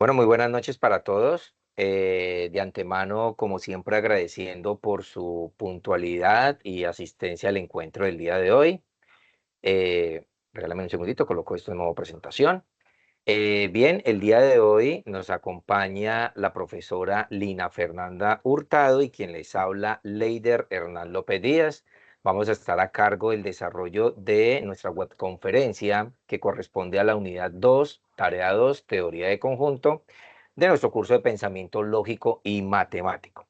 Bueno, muy buenas noches para todos. De antemano, como siempre, agradeciendo por su puntualidad y asistencia al encuentro del día de hoy. Regálame un segundito, coloco esto en modo presentación. Bien, el día de hoy nos acompaña la profesora Lina Fernanda Hurtado y quien les habla, Leider Hernán López Díaz. Vamos a estar a cargo del desarrollo de nuestra webconferencia que corresponde a la unidad 2, tarea 2, teoría de conjunto, de nuestro curso de pensamiento lógico y matemático.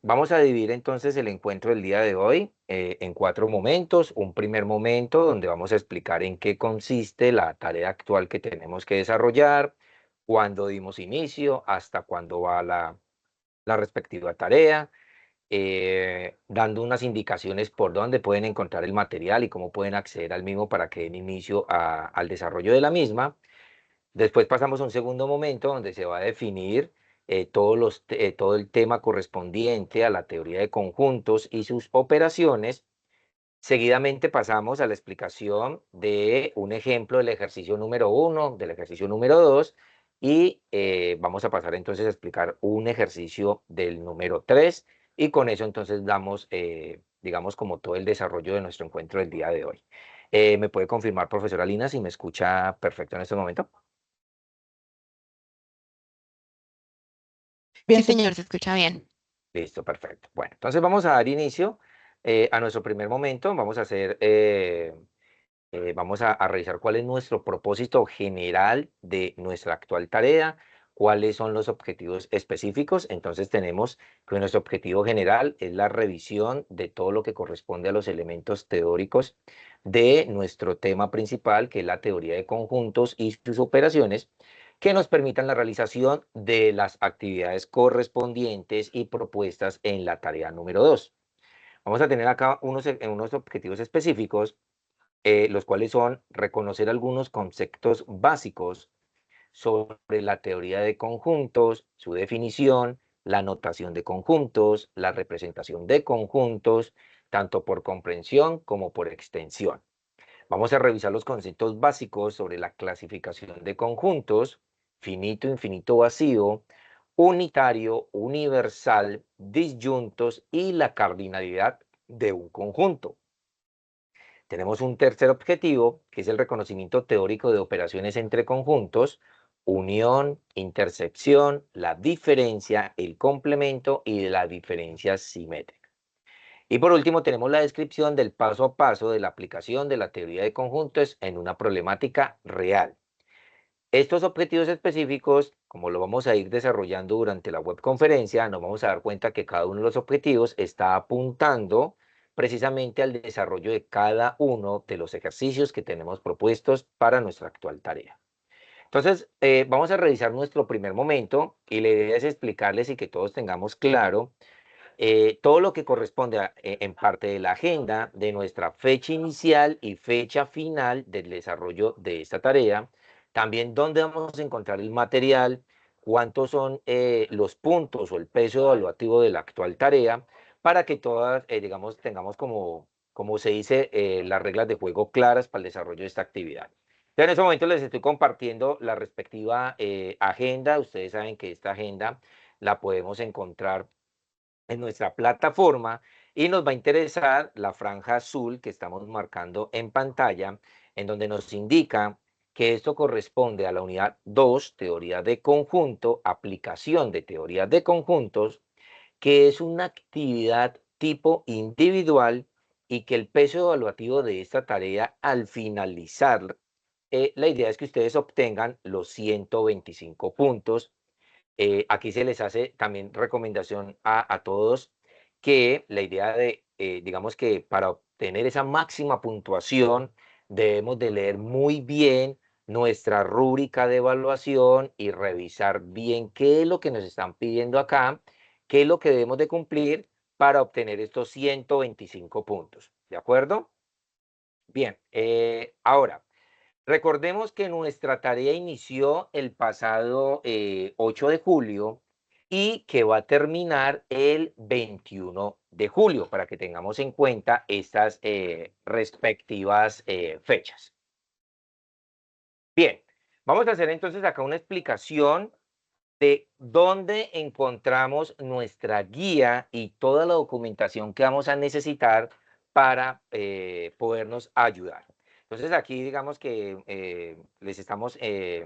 Vamos a dividir entonces el encuentro del día de hoy en 4 momentos. Un primer momento donde vamos a explicar en qué consiste la tarea actual que tenemos que desarrollar, cuándo dimos inicio, hasta cuándo va la respectiva tarea, dando unas indicaciones por dónde pueden encontrar el material y cómo pueden acceder al mismo para que den inicio al desarrollo de la misma. Después pasamos a un segundo momento donde se va a definir todo el tema correspondiente a la teoría de conjuntos y sus operaciones. Seguidamente pasamos a la explicación de un ejemplo del ejercicio número 1, del ejercicio número 2 y vamos a pasar entonces a explicar un ejercicio del número 3 y con eso entonces damos, digamos, como todo el desarrollo de nuestro encuentro del día de hoy. ¿Me puede confirmar, profesora Lina, si me escucha perfecto en este momento? Sí, señor, se escucha bien. Listo, perfecto. Bueno, entonces vamos a dar inicio a nuestro primer momento. Vamos a revisar cuál es nuestro propósito general de nuestra actual tarea, cuáles son los objetivos específicos. Entonces tenemos que nuestro objetivo general es la revisión de todo lo que corresponde a los elementos teóricos de nuestro tema principal, que es la teoría de conjuntos y sus operaciones, que nos permitan la realización de las actividades correspondientes y propuestas en la tarea número 2. Vamos a tener acá unos objetivos específicos, los cuales son reconocer algunos conceptos básicos sobre la teoría de conjuntos, su definición, la notación de conjuntos, la representación de conjuntos, tanto por comprensión como por extensión. Vamos a revisar los conceptos básicos sobre la clasificación de conjuntos: finito, infinito, vacío, unitario, universal, disyuntos y la cardinalidad de un conjunto. Tenemos un tercer objetivo, que es el reconocimiento teórico de operaciones entre conjuntos: unión, intercepción, la diferencia, el complemento y de la diferencia simétrica. Y por último, tenemos la descripción del paso a paso de la aplicación de la teoría de conjuntos en una problemática real. Estos objetivos específicos, como lo vamos a ir desarrollando durante la webconferencia, nos vamos a dar cuenta que cada uno de los objetivos está apuntando precisamente al desarrollo de cada uno de los ejercicios que tenemos propuestos para nuestra actual tarea. Entonces, vamos a revisar nuestro primer momento y la idea es explicarles y que todos tengamos claro todo lo que corresponde en parte de la agenda de nuestra fecha inicial y fecha final del desarrollo de esta tarea. También dónde vamos a encontrar el material, cuántos son los puntos o el peso evaluativo de la actual tarea, para que todas, digamos, tengamos como se dice, las reglas de juego claras para el desarrollo de esta actividad. Entonces, en este momento les estoy compartiendo la respectiva agenda. Ustedes saben que esta agenda la podemos encontrar en nuestra plataforma y nos va a interesar la franja azul que estamos marcando en pantalla, en donde nos indica que esto corresponde a la unidad 2, teoría de conjunto, aplicación de teoría de conjuntos, que es una actividad tipo individual y que el peso evaluativo de esta tarea al finalizar, la idea es que ustedes obtengan los 125 puntos. Aquí se les hace también recomendación a todos que la idea de, digamos que para obtener esa máxima puntuación debemos de leer muy bien nuestra rúbrica de evaluación y revisar bien qué es lo que nos están pidiendo acá, qué es lo que debemos de cumplir para obtener estos 125 puntos. ¿De acuerdo? Bien, ahora. Recordemos que nuestra tarea inició el pasado 8 de julio y que va a terminar el 21 de julio, para que tengamos en cuenta estas respectivas fechas. Bien, Vamos a hacer entonces acá una explicación de dónde encontramos nuestra guía y toda la documentación que vamos a necesitar para podernos ayudar. Entonces aquí digamos que les estamos,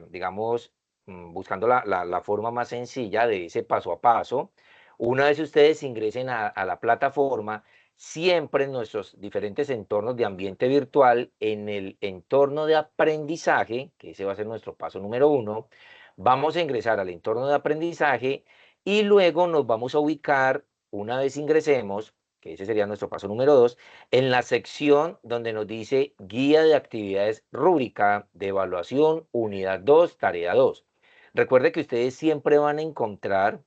digamos, buscando la forma más sencilla de ese paso a paso. Una vez ustedes ingresen a la plataforma, siempre en nuestros diferentes entornos de ambiente virtual, en el entorno de aprendizaje, que ese va a ser nuestro paso número 1, vamos a ingresar al entorno de aprendizaje y luego nos vamos a ubicar, una vez ingresemos, que ese sería nuestro paso número 2, en la sección donde nos dice guía de actividades rúbrica de evaluación, unidad 2, tarea 2. Recuerde que ustedes siempre van a encontrar,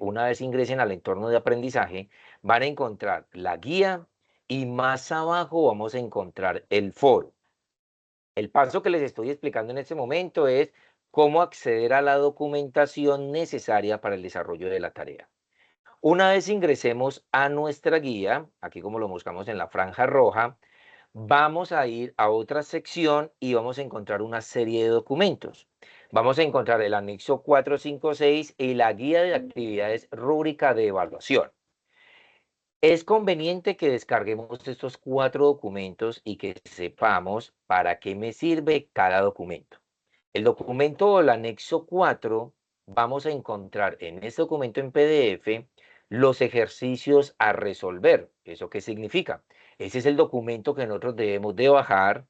una vez ingresen al entorno de aprendizaje, van a encontrar la guía y más abajo vamos a encontrar el foro. El paso que les estoy explicando en este momento es cómo acceder a la documentación necesaria para el desarrollo de la tarea. Una vez ingresemos a nuestra guía, aquí como lo buscamos en la franja roja, vamos a ir a otra sección y vamos a encontrar una serie de documentos. Vamos a encontrar el anexo 456 y la guía de actividades rúbrica de evaluación. Es conveniente que descarguemos estos 4 documentos y que sepamos para qué me sirve cada documento. El documento o el anexo 4, vamos a encontrar en este documento en PDF los ejercicios a resolver. ¿Eso qué significa? Ese es el documento que nosotros debemos de bajar,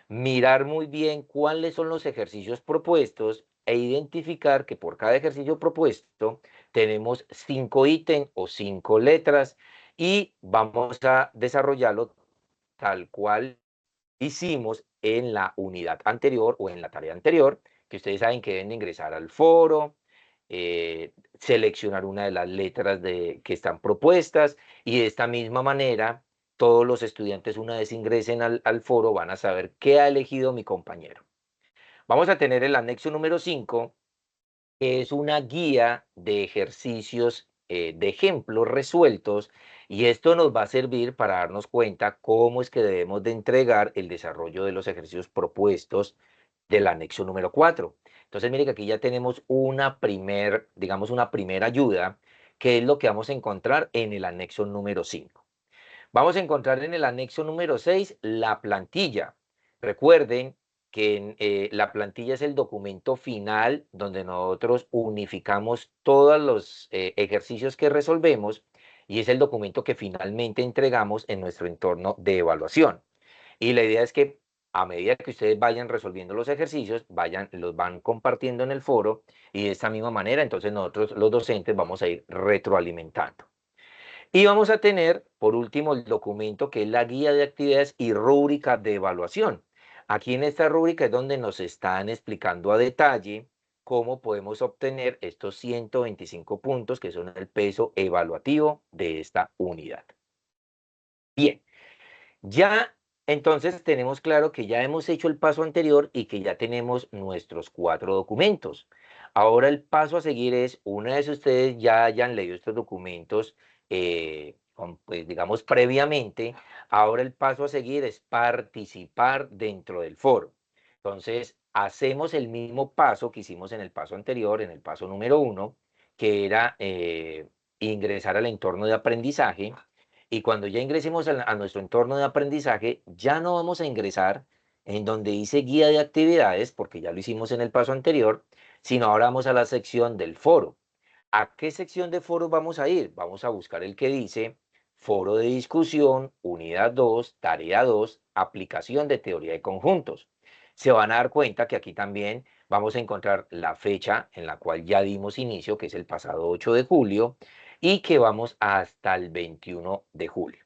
mirar muy bien cuáles son los ejercicios propuestos e identificar que por cada ejercicio propuesto tenemos 5 ítems o 5 letras y vamos a desarrollarlo tal cual hicimos en la unidad anterior o en la tarea anterior, que ustedes saben que deben ingresar al foro, seleccionar una de las letras que están propuestas y de esta misma manera todos los estudiantes una vez ingresen al foro van a saber qué ha elegido mi compañero. Vamos a tener el anexo número 5, que es una guía de ejercicios de ejemplos resueltos y esto nos va a servir para darnos cuenta cómo es que debemos de entregar el desarrollo de los ejercicios propuestos del anexo número 4. Entonces, mire que aquí ya tenemos digamos, una primera ayuda, que es lo que vamos a encontrar en el anexo número 5. Vamos a encontrar en el anexo número 6 la plantilla. Recuerden que la plantilla es el documento final donde nosotros unificamos todos los ejercicios que resolvemos y es el documento que finalmente entregamos en nuestro entorno de evaluación. Y la idea es que a medida que ustedes vayan resolviendo los ejercicios, los van compartiendo en el foro y de esta misma manera, entonces nosotros los docentes vamos a ir retroalimentando. Y vamos a tener, por último, el documento que es la guía de actividades y rúbrica de evaluación. Aquí en esta rúbrica es donde nos están explicando a detalle cómo podemos obtener estos 125 puntos que son el peso evaluativo de esta unidad. Bien, ya entonces tenemos claro que ya hemos hecho el paso anterior y que ya tenemos nuestros 4 documentos. Ahora el paso a seguir es, una vez ustedes ya hayan leído estos documentos, pues, digamos previamente, ahora el paso a seguir es participar dentro del foro. Entonces, hacemos el mismo paso que hicimos en el paso anterior, en el paso número 1, que era ingresar al entorno de aprendizaje. Y cuando ya ingresemos a nuestro entorno de aprendizaje, ya no vamos a ingresar en donde dice guía de actividades, porque ya lo hicimos en el paso anterior, sino ahora vamos a la sección del foro. ¿A qué sección de foro vamos a ir? Vamos a buscar el que dice foro de discusión, unidad 2, tarea 2, aplicación de teoría de conjuntos. Se van a dar cuenta que aquí también vamos a encontrar la fecha en la cual ya dimos inicio, que es el pasado 8 de julio, y que vamos hasta el 21 de julio.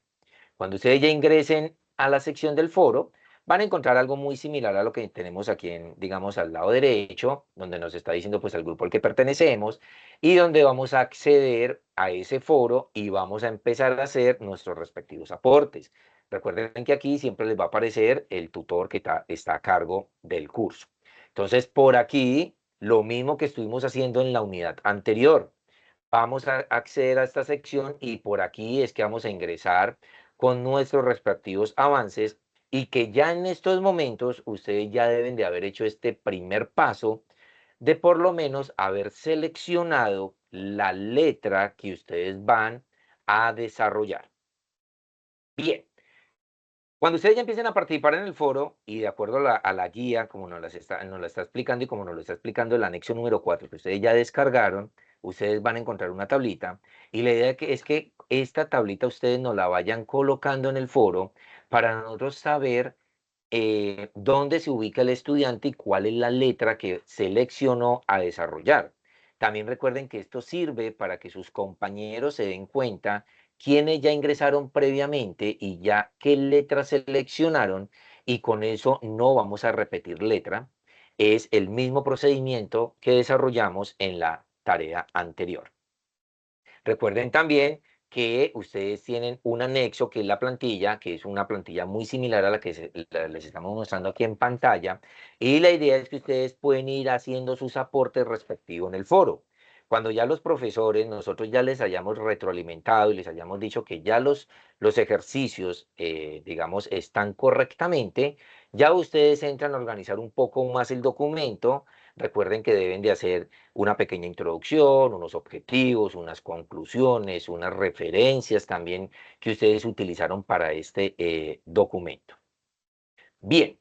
Cuando ustedes ya ingresen a la sección del foro, van a encontrar algo muy similar a lo que tenemos aquí digamos, al lado derecho, donde nos está diciendo pues el grupo al que pertenecemos y donde vamos a acceder a ese foro y vamos a empezar a hacer nuestros respectivos aportes. Recuerden que aquí siempre les va a aparecer el tutor que está a cargo del curso. Entonces, por aquí, lo mismo que estuvimos haciendo en la unidad anterior. Vamos a acceder a esta sección y por aquí es que vamos a ingresar con nuestros respectivos avances y que ya en estos momentos ustedes ya deben de haber hecho este primer paso de por lo menos haber seleccionado la letra que ustedes van a desarrollar. Bien, cuando ustedes ya empiecen a participar en el foro y de acuerdo a la guía, como nos la está explicando y como nos lo está explicando el anexo número 4 que ustedes ya descargaron, ustedes van a encontrar una tablita y la idea es que esta tablita ustedes nos la vayan colocando en el foro para nosotros saber dónde se ubica el estudiante y cuál es la letra que seleccionó a desarrollar. También recuerden que esto sirve para que sus compañeros se den cuenta quiénes ya ingresaron previamente y ya qué letra seleccionaron y con eso no vamos a repetir letra. Es el mismo procedimiento que desarrollamos en la tarea anterior. Recuerden también que ustedes tienen un anexo que es la plantilla, que es una plantilla muy similar a la que les estamos mostrando aquí en pantalla. Y la idea es que ustedes pueden ir haciendo sus aportes respectivos en el foro. Cuando ya los profesores, nosotros ya les hayamos retroalimentado y les hayamos dicho que ya los ejercicios, digamos, están correctamente, ya ustedes entran a organizar un poco más el documento. Recuerden que deben de hacer una pequeña introducción, unos objetivos, unas conclusiones, unas referencias también que ustedes utilizaron para este documento. Bien,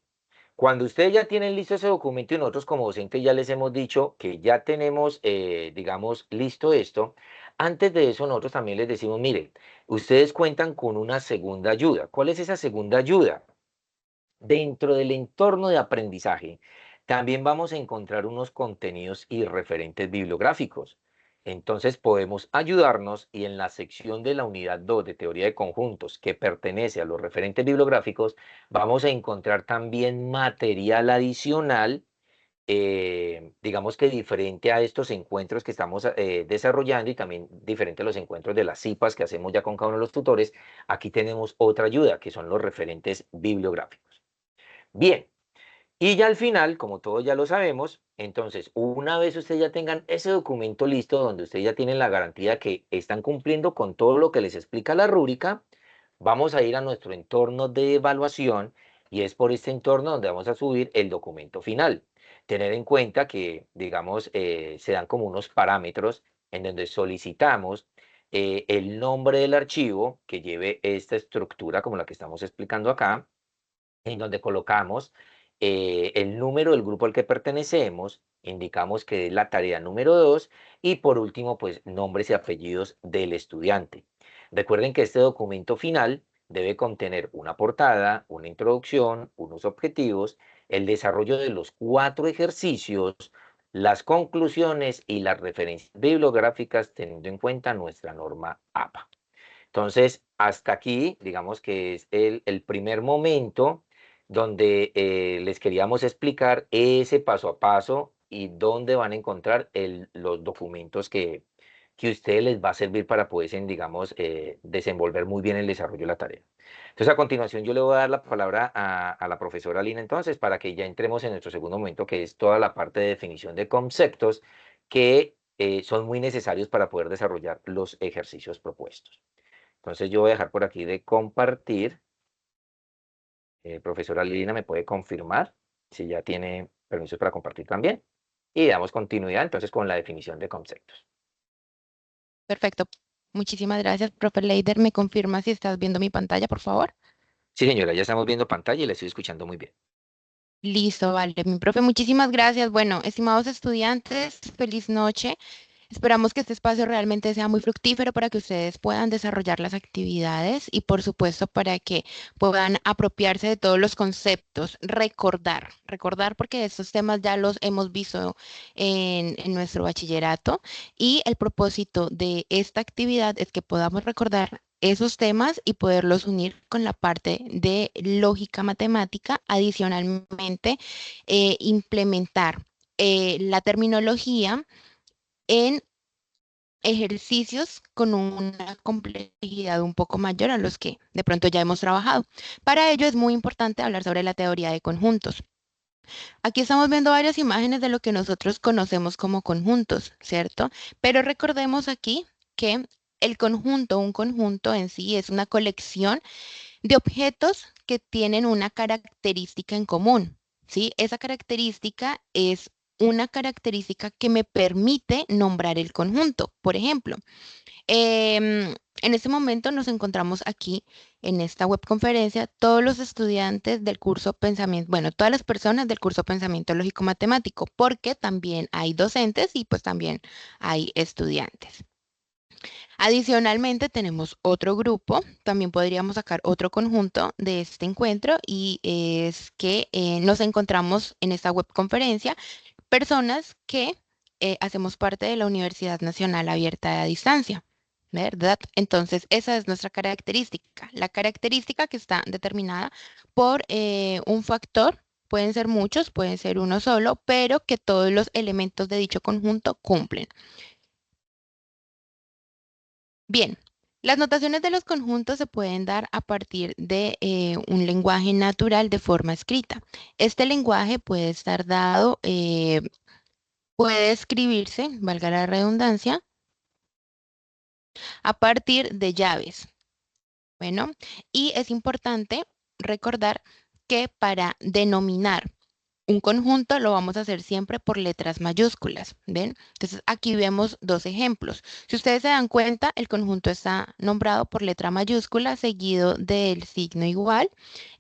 cuando ustedes ya tienen listo ese documento y nosotros como docentes ya les hemos dicho que ya tenemos, digamos, listo esto, antes de eso nosotros también les decimos, miren, ustedes cuentan con una segunda ayuda. ¿Cuál es esa segunda ayuda? Dentro del entorno de aprendizaje, también vamos a encontrar unos contenidos y referentes bibliográficos. Entonces podemos ayudarnos y en la sección de la unidad 2 de teoría de conjuntos que pertenece a los referentes bibliográficos, vamos a encontrar también material adicional, digamos que diferente a estos encuentros que estamos desarrollando y también diferente a los encuentros de las CIPAs que hacemos ya con cada uno de los tutores. Aquí tenemos otra ayuda que son los referentes bibliográficos. Bien, y ya al final, como todos ya lo sabemos, entonces una vez ustedes ya tengan ese documento listo donde ustedes ya tienen la garantía que están cumpliendo con todo lo que les explica la rúbrica, vamos a ir a nuestro entorno de evaluación y es por este entorno donde vamos a subir el documento final. Tener en cuenta que, digamos, se dan como unos parámetros en donde solicitamos el nombre del archivo que lleve esta estructura como la que estamos explicando acá, en donde colocamos el número del grupo al que pertenecemos, indicamos que es la tarea número 2 y por último, pues nombres y apellidos del estudiante. Recuerden que este documento final debe contener una portada, una introducción, unos objetivos, el desarrollo de los 4 ejercicios, las conclusiones y las referencias bibliográficas teniendo en cuenta nuestra norma APA. Entonces, hasta aquí, digamos que es el primer momento donde les queríamos explicar ese paso a paso y dónde van a encontrar los documentos que a ustedes les va a servir para poder, digamos, desenvolver muy bien el desarrollo de la tarea. Entonces, a continuación, yo le voy a dar la palabra a la profesora Lina, entonces, para que ya entremos en nuestro segundo momento, que es toda la parte de definición de conceptos que son muy necesarios para poder desarrollar los ejercicios propuestos. Entonces yo voy a dejar por aquí de compartir. Profesora Lina me puede confirmar si ya tiene permisos para compartir también. Y damos continuidad entonces con la definición de conceptos. Perfecto. Muchísimas gracias, profe Leider. ¿Me confirma si estás viendo mi pantalla, por favor? Sí, señora, ya estamos viendo pantalla y la estoy escuchando muy bien. Listo, vale. Mi profe, muchísimas gracias. Bueno, estimados estudiantes, feliz noche. Esperamos que este espacio realmente sea muy fructífero para que ustedes puedan desarrollar las actividades y, por supuesto, para que puedan apropiarse de todos los conceptos. Recordar porque estos temas ya los hemos visto en nuestro bachillerato y el propósito de esta actividad es que podamos recordar esos temas y poderlos unir con la parte de lógica matemática. Adicionalmente, implementar la terminología en ejercicios con una complejidad un poco mayor a los que de pronto ya hemos trabajado. Para ello es muy importante hablar sobre la teoría de conjuntos. Aquí estamos viendo varias imágenes de lo que nosotros conocemos como conjuntos, ¿cierto? Pero recordemos aquí que un conjunto en sí es una colección de objetos que tienen una característica en común, ¿sí? Esa característica es una característica que me permite nombrar el conjunto. Por ejemplo, en este momento nos encontramos aquí en esta webconferencia todos los estudiantes del curso Pensamiento, bueno, todas las personas del curso Pensamiento Lógico Matemático, porque también hay docentes y pues también hay estudiantes. Adicionalmente tenemos otro grupo, también podríamos sacar otro conjunto de este encuentro y es que nos encontramos en esta webconferencia personas que hacemos parte de la Universidad Nacional Abierta a Distancia, ¿verdad? Entonces, esa es nuestra característica, la característica que está determinada por un factor. Pueden ser muchos, pueden ser uno solo, pero que todos los elementos de dicho conjunto cumplen. Bien, las notaciones de los conjuntos se pueden dar a partir de un lenguaje natural de forma escrita. Este lenguaje puede estar dado, puede escribirse, valga la redundancia, a partir de llaves. Bueno, y es importante recordar que para denominar un conjunto lo vamos a hacer siempre por letras mayúsculas, ¿ven? Entonces aquí vemos dos ejemplos. Si ustedes se dan cuenta, el conjunto está nombrado por letra mayúscula seguido del signo igual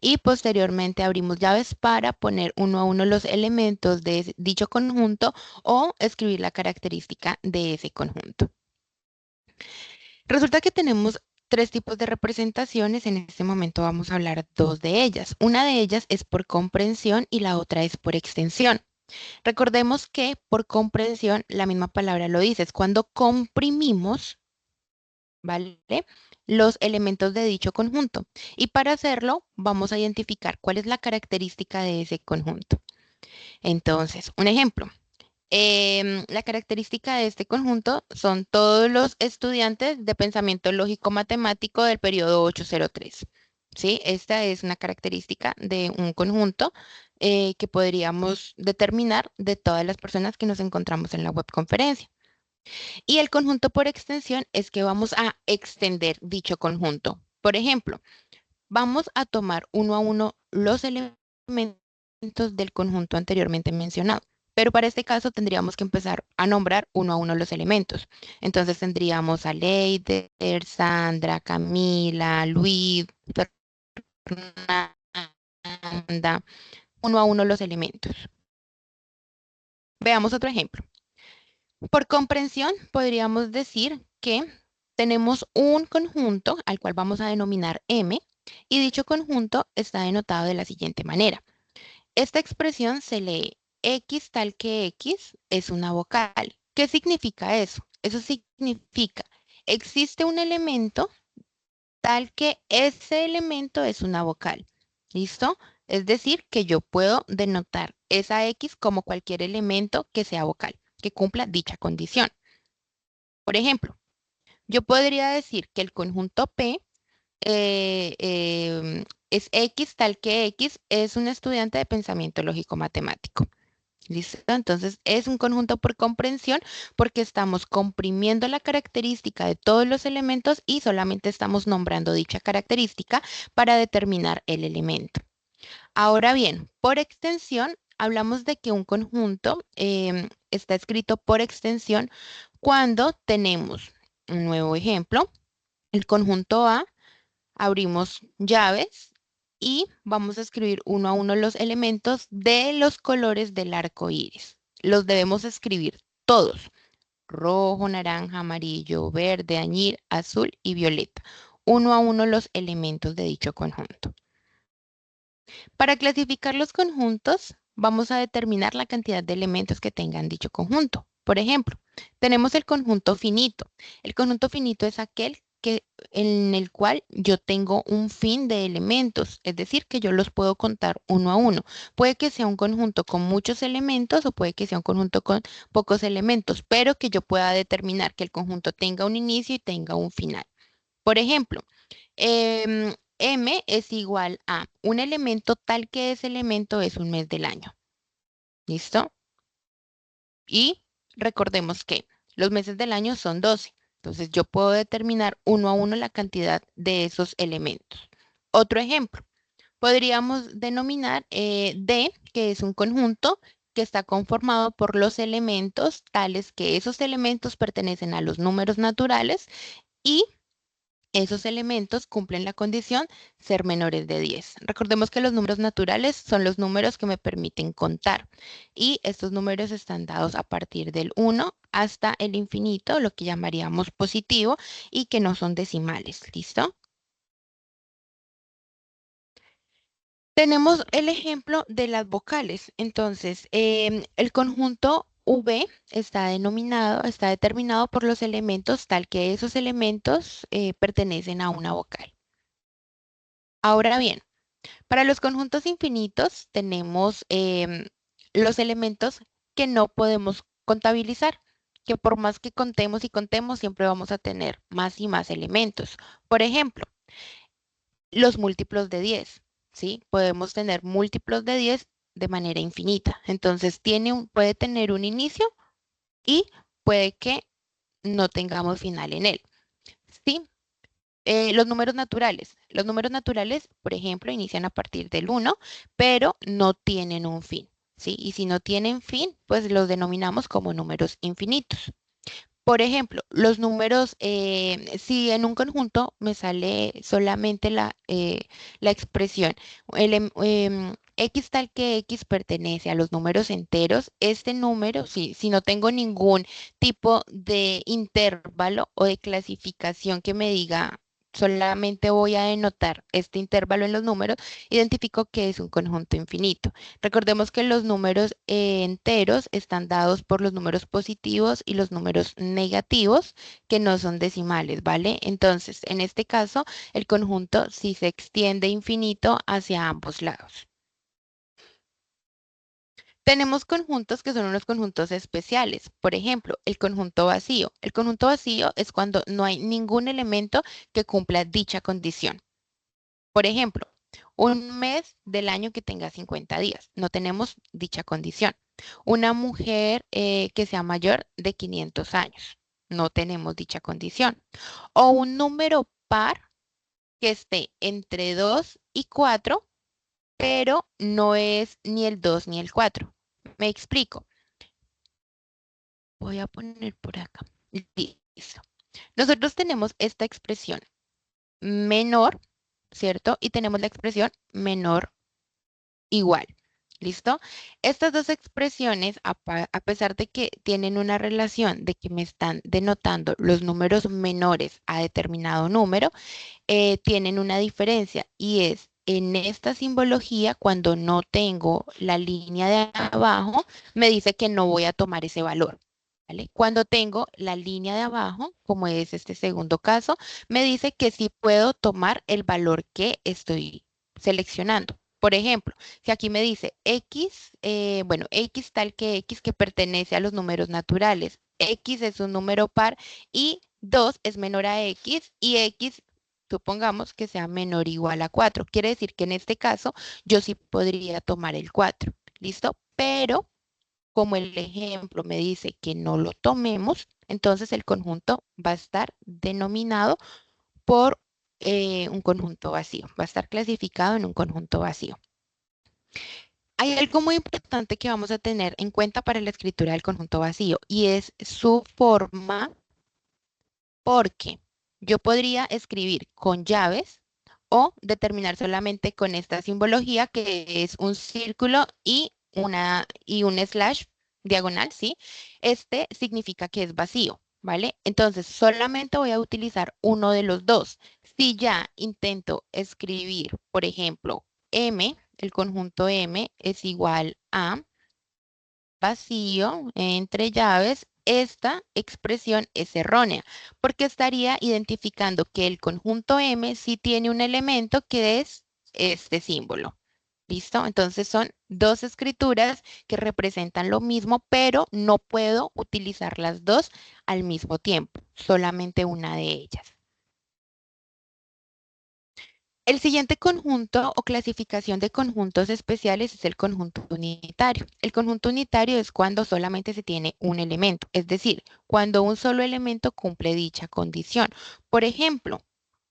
y posteriormente abrimos llaves para poner uno a uno los elementos de dicho conjunto o escribir la característica de ese conjunto. Resulta que tenemos tres tipos de representaciones. En este momento vamos a hablar dos de ellas. Una de ellas es por comprensión y la otra es por extensión. Recordemos que por comprensión, la misma palabra lo dice, es cuando comprimimos, ¿vale? Los elementos de dicho conjunto. Y para hacerlo, vamos a identificar cuál es la característica de ese conjunto. Entonces, un ejemplo. La característica de este conjunto son todos los estudiantes de pensamiento lógico matemático del periodo 803. ¿Sí? Esta es una característica de un conjunto que podríamos determinar de todas las personas que nos encontramos en la webconferencia. Y el conjunto por extensión es que vamos a extender dicho conjunto. Por ejemplo, vamos a tomar uno a uno los elementos del conjunto anteriormente mencionado. Pero para este caso tendríamos que empezar a nombrar uno a uno los elementos. Entonces tendríamos a Leider, Sandra, Camila, Luis, Fernanda, uno a uno los elementos. Veamos otro ejemplo. Por comprensión, podríamos decir que tenemos un conjunto al cual vamos a denominar M y dicho conjunto está denotado de la siguiente manera. Esta expresión se lee X tal que X es una vocal. ¿Qué significa eso? Eso significa existe un elemento tal que ese elemento es una vocal. ¿Listo? Es decir, que yo puedo denotar esa X como cualquier elemento que sea vocal, que cumpla dicha condición. Por ejemplo, yo podría decir que el conjunto P es X tal que X es un estudiante de pensamiento lógico matemático. ¿Listo? Entonces es un conjunto por comprensión porque estamos comprimiendo la característica de todos los elementos y solamente estamos nombrando dicha característica para determinar el elemento. Ahora bien, por extensión, hablamos de que un conjunto está escrito por extensión cuando tenemos un nuevo ejemplo, el conjunto A, abrimos llaves y vamos a escribir uno a uno los elementos de los colores del arco iris. Los debemos escribir todos: rojo, naranja, amarillo, verde, añil, azul y violeta. Uno a uno los elementos de dicho conjunto. Para clasificar los conjuntos, vamos a determinar la cantidad de elementos que tengan dicho conjunto. Por ejemplo, tenemos el conjunto finito. El conjunto finito es aquel en el cual yo tengo un fin de elementos, es decir, que yo los puedo contar uno a uno. Puede que sea un conjunto con muchos elementos o puede que sea un conjunto con pocos elementos, pero que yo pueda determinar que el conjunto tenga un inicio y tenga un final. Por ejemplo, M es igual a un elemento tal que ese elemento es un mes del año. ¿Listo? Y recordemos que los meses del año son 12. Entonces yo puedo determinar uno a uno la cantidad de esos elementos. Otro ejemplo, Podríamos denominar D, que es un conjunto que está conformado por los elementos tales que esos elementos pertenecen a los números naturales y esos elementos cumplen la condición ser menores de 10. Recordemos que los números naturales son los números que me permiten contar y estos números están dados a partir del 1 hasta el infinito, lo que llamaríamos positivo y que no son decimales. ¿Listo? Tenemos el ejemplo de las vocales. Entonces, el conjunto V está determinado por los elementos tal que esos elementos pertenecen a una vocal. Ahora bien, para los conjuntos infinitos tenemos los elementos que no podemos contabilizar, que por más que contemos y contemos, siempre vamos a tener más y más elementos. Por ejemplo, los múltiplos de 10, ¿sí? Podemos tener múltiplos de 10 de manera infinita. Entonces, puede tener un inicio y puede que no tengamos final en él, ¿sí? Los números naturales. Los números naturales, por ejemplo, inician a partir del 1, pero no tienen un fin, ¿sí? Y si no tienen fin, pues los denominamos como números infinitos. Por ejemplo, los números, si en un conjunto me sale solamente la expresión x tal que x pertenece a los números enteros, este número, si no tengo ningún tipo de intervalo o de clasificación que me diga solamente voy a denotar este intervalo en los números, identifico que es un conjunto infinito. Recordemos que los números enteros están dados por los números positivos y los números negativos, que no son decimales, ¿vale? Entonces, en este caso, el conjunto sí se extiende infinito hacia ambos lados. Tenemos conjuntos que son unos conjuntos especiales. Por ejemplo, el conjunto vacío. El conjunto vacío es cuando no hay ningún elemento que cumpla dicha condición. Por ejemplo, un mes del año que tenga 50 días. No tenemos dicha condición. Una mujer que sea mayor de 500 años. No tenemos dicha condición. O un número par que esté entre 2 y 4, pero no es ni el 2 ni el 4. Me explico. Voy a poner por acá. Listo. Nosotros tenemos esta expresión menor, ¿cierto? Y tenemos la expresión menor igual. ¿Listo? Estas dos expresiones, a pesar de que tienen una relación de que me están denotando los números menores a determinado número, tienen una diferencia y es en esta simbología, cuando no tengo la línea de abajo, me dice que no voy a tomar ese valor. ¿Vale? Cuando tengo la línea de abajo, como es este segundo caso, me dice que sí puedo tomar el valor que estoy seleccionando. Por ejemplo, si aquí me dice X, bueno, X tal que X que pertenece a los números naturales, X es un número par y 2 es menor a X y X supongamos que sea menor o igual a 4. Quiere decir que en este caso yo sí podría tomar el 4. ¿Listo? Pero como el ejemplo me dice que no lo tomemos, entonces el conjunto va a estar denominado por un conjunto vacío. Va a estar clasificado en un conjunto vacío. Hay algo muy importante que vamos a tener en cuenta para la escritura del conjunto vacío y es su forma, porque yo podría escribir con llaves o determinar solamente con esta simbología que es un círculo y un slash diagonal, ¿sí? Este significa que es vacío, ¿vale? Entonces solamente voy a utilizar uno de los dos. Si ya intento escribir, por ejemplo, M, el conjunto M es igual a vacío entre llaves, esta expresión es errónea porque estaría identificando que el conjunto M sí tiene un elemento que es este símbolo. ¿Listo? Entonces son dos escrituras que representan lo mismo, pero no puedo utilizar las dos al mismo tiempo, solamente una de ellas. El siguiente conjunto o clasificación de conjuntos especiales es el conjunto unitario. El conjunto unitario es cuando solamente se tiene un elemento, es decir, cuando un solo elemento cumple dicha condición. Por ejemplo,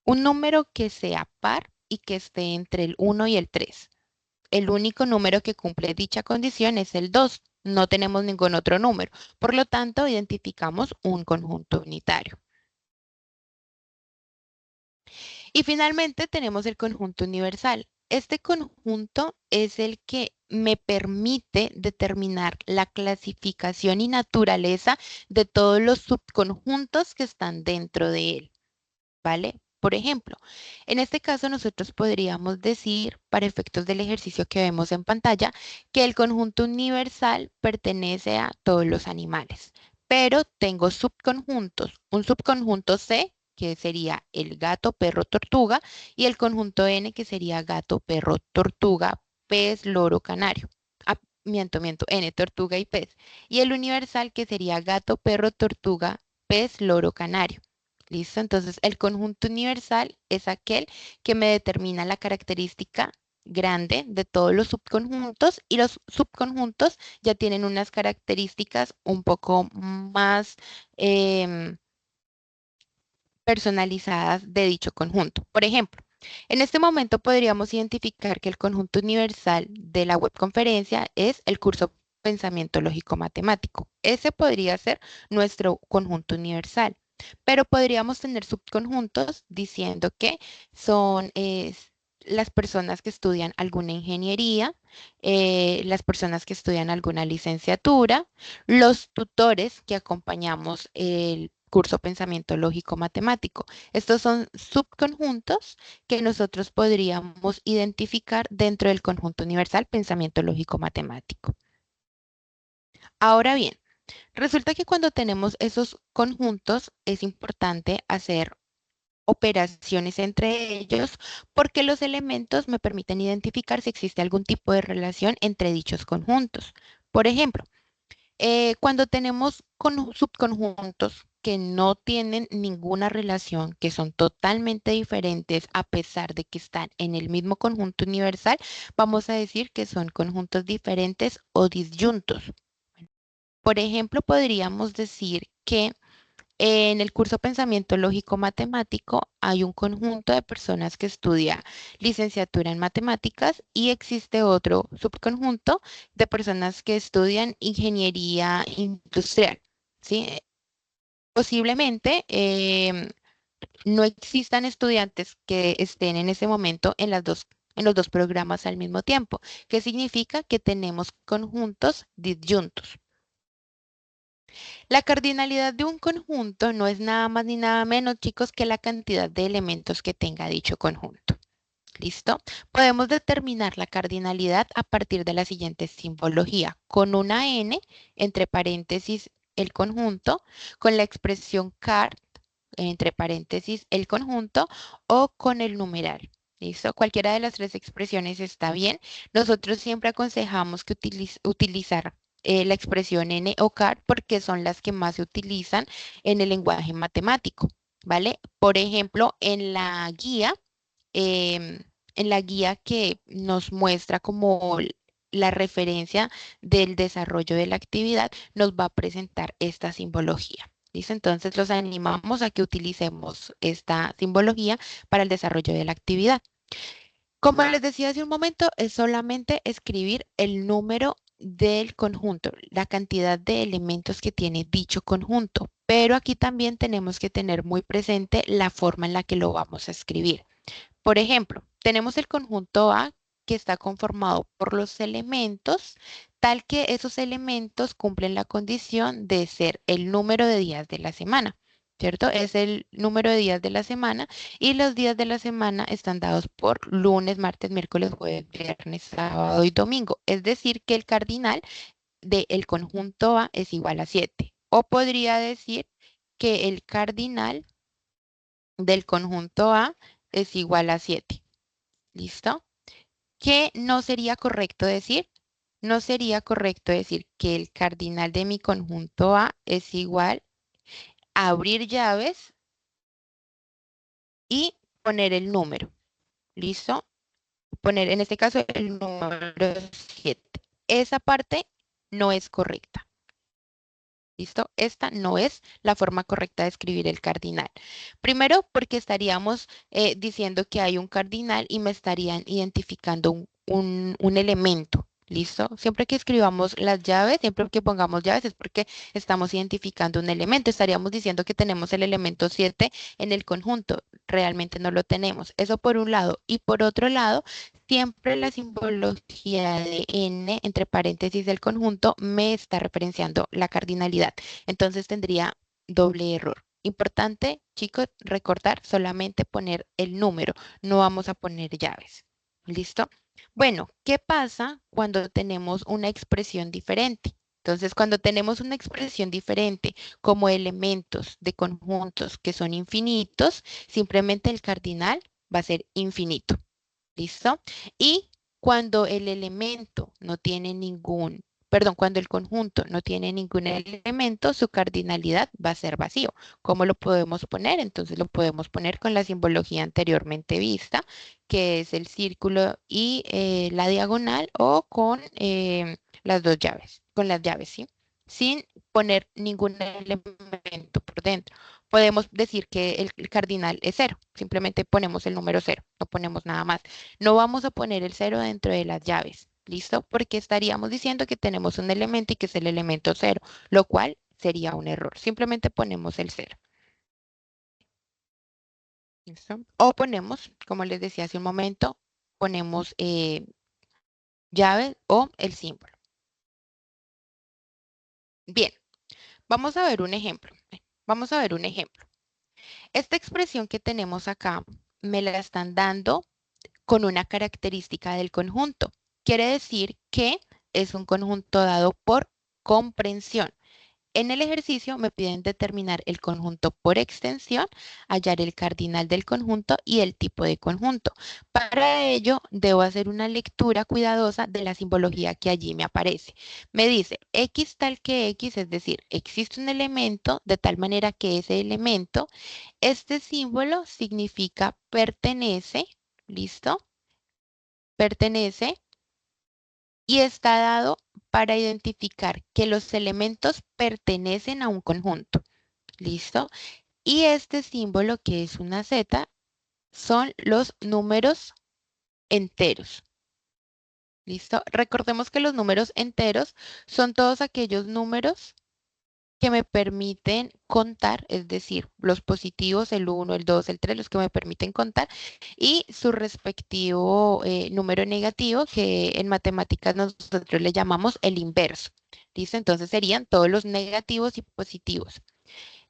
un número que sea par y que esté entre el 1 y el 3. El único número que cumple dicha condición es el 2. No tenemos ningún otro número. Por lo tanto, identificamos un conjunto unitario. Y finalmente tenemos el conjunto universal. Este conjunto es el que me permite determinar la clasificación y naturaleza de todos los subconjuntos que están dentro de él, ¿vale? Por ejemplo, en este caso nosotros podríamos decir, para efectos del ejercicio que vemos en pantalla, que el conjunto universal pertenece a todos los animales, pero tengo subconjuntos, un subconjunto C, que sería el gato, perro, tortuga, y el conjunto N, que sería gato, perro, tortuga, pez, loro, canario. Ah, miento, N, tortuga y pez. Y el universal, que sería gato, perro, tortuga, pez, loro, canario. ¿Listo? Entonces, el conjunto universal es aquel que me determina la característica grande de todos los subconjuntos y los subconjuntos ya tienen unas características un poco más em, personalizadas de dicho conjunto. Por ejemplo, en este momento podríamos identificar que el conjunto universal de la webconferencia es el curso Pensamiento Lógico Matemático. Ese podría ser nuestro conjunto universal, pero podríamos tener subconjuntos diciendo que son las personas que estudian alguna ingeniería, las personas que estudian alguna licenciatura, los tutores que acompañamos el curso Pensamiento Lógico Matemático. Estos son subconjuntos que nosotros podríamos identificar dentro del conjunto universal Pensamiento Lógico Matemático. Ahora bien, resulta que cuando tenemos esos conjuntos es importante hacer operaciones entre ellos porque los elementos me permiten identificar si existe algún tipo de relación entre dichos conjuntos. Por ejemplo, cuando tenemos subconjuntos que no tienen ninguna relación, que son totalmente diferentes a pesar de que están en el mismo conjunto universal, vamos a decir que son conjuntos diferentes o disyuntos. Por ejemplo, podríamos decir que en el curso Pensamiento Lógico Matemático hay un conjunto de personas que estudia licenciatura en matemáticas y existe otro subconjunto de personas que estudian ingeniería industrial, ¿sí? Posiblemente no existan estudiantes que estén en ese momento en los dos programas al mismo tiempo, que significa que tenemos conjuntos disyuntos. La cardinalidad de un conjunto no es nada más ni nada menos, chicos, que la cantidad de elementos que tenga dicho conjunto. ¿Listo? Podemos determinar la cardinalidad a partir de la siguiente simbología, con una n entre paréntesis el conjunto, con la expresión card entre paréntesis el conjunto o con el numeral. ¿Listo? Cualquiera de las tres expresiones está bien. Nosotros siempre aconsejamos que utilizar la expresión n o car porque son las que más se utilizan en el lenguaje matemático, ¿vale? Por ejemplo, em, en la guía que nos muestra como la referencia del desarrollo de la actividad, nos va a presentar esta simbología. ¿Listo? Entonces los animamos a que utilicemos esta simbología para el desarrollo de la actividad. Como les decía hace un momento, es solamente escribir el número del conjunto, la cantidad de elementos que tiene dicho conjunto, pero aquí también tenemos que tener muy presente la forma en la que lo vamos a escribir. Por ejemplo, tenemos el conjunto A que está conformado por los elementos, tal que esos elementos cumplen la condición de ser el número de días de la semana, ¿cierto? Es el número de días de la semana y los días de la semana están dados por lunes, martes, miércoles, jueves, viernes, sábado y domingo. Es decir, que el cardinal del conjunto A es igual a 7. O podría decir que el cardinal del conjunto A es igual a 7. ¿Listo? ¿Qué no sería correcto decir? No sería correcto decir que el cardinal de mi conjunto A es igual a abrir llaves y poner el número. ¿Listo? Poner en este caso el número 7. Esa parte no es correcta. ¿Listo? Esta no es la forma correcta de escribir el cardinal. Primero, porque estaríamos diciendo que hay un cardinal y me estarían identificando un elemento. ¿Listo? Siempre que escribamos las llaves, siempre que pongamos llaves es porque estamos identificando un elemento. Estaríamos diciendo que tenemos el elemento 7 en el conjunto. Realmente no lo tenemos. Eso por un lado. Y por otro lado, siempre la simbología de n entre paréntesis del conjunto me está referenciando la cardinalidad. Entonces tendría doble error. Importante, chicos, recordar solamente poner el número, no vamos a poner llaves. ¿Listo? Bueno, ¿qué pasa cuando tenemos una expresión diferente? Entonces, cuando tenemos una expresión diferente como elementos de conjuntos que son infinitos, simplemente el cardinal va a ser infinito. ¿Listo? Y cuando el elemento no tiene ningún, perdón, cuando el conjunto no tiene ningún elemento, su cardinalidad va a ser vacío. ¿Cómo lo podemos poner? Entonces lo podemos poner con la simbología anteriormente vista, que es el círculo y la diagonal, o con las dos llaves, con las llaves, ¿sí? Sin poner ningún elemento por dentro. Podemos decir que el cardinal es cero, simplemente ponemos el número cero, no ponemos nada más. No vamos a poner el cero dentro de las llaves, ¿listo? Porque estaríamos diciendo que tenemos un elemento y que es el elemento cero, lo cual sería un error. Simplemente ponemos el cero, ¿listo? O ponemos, como les decía hace un momento, ponemos llave o el símbolo. Bien, vamos a ver un ejemplo. Vamos a ver un ejemplo. Esta expresión que tenemos acá me la están dando con una característica del conjunto. Quiere decir que es un conjunto dado por comprensión. En el ejercicio me piden determinar el conjunto por extensión, hallar el cardinal del conjunto y el tipo de conjunto. Para ello, debo hacer una lectura cuidadosa de la simbología que allí me aparece. Me dice X tal que X, es decir, existe un elemento de tal manera que ese elemento, este símbolo significa pertenece, ¿listo? Pertenece y está dado para identificar que los elementos pertenecen a un conjunto. ¿Listo? Y este símbolo, que es una Z, son los números enteros. ¿Listo? Recordemos que los números enteros son todos aquellos números que me permiten contar, es decir, los positivos, el 1, el 2, el 3, los que me permiten contar, y su respectivo número negativo, que en matemáticas nosotros le llamamos el inverso. ¿Listo? Entonces serían todos los negativos y positivos.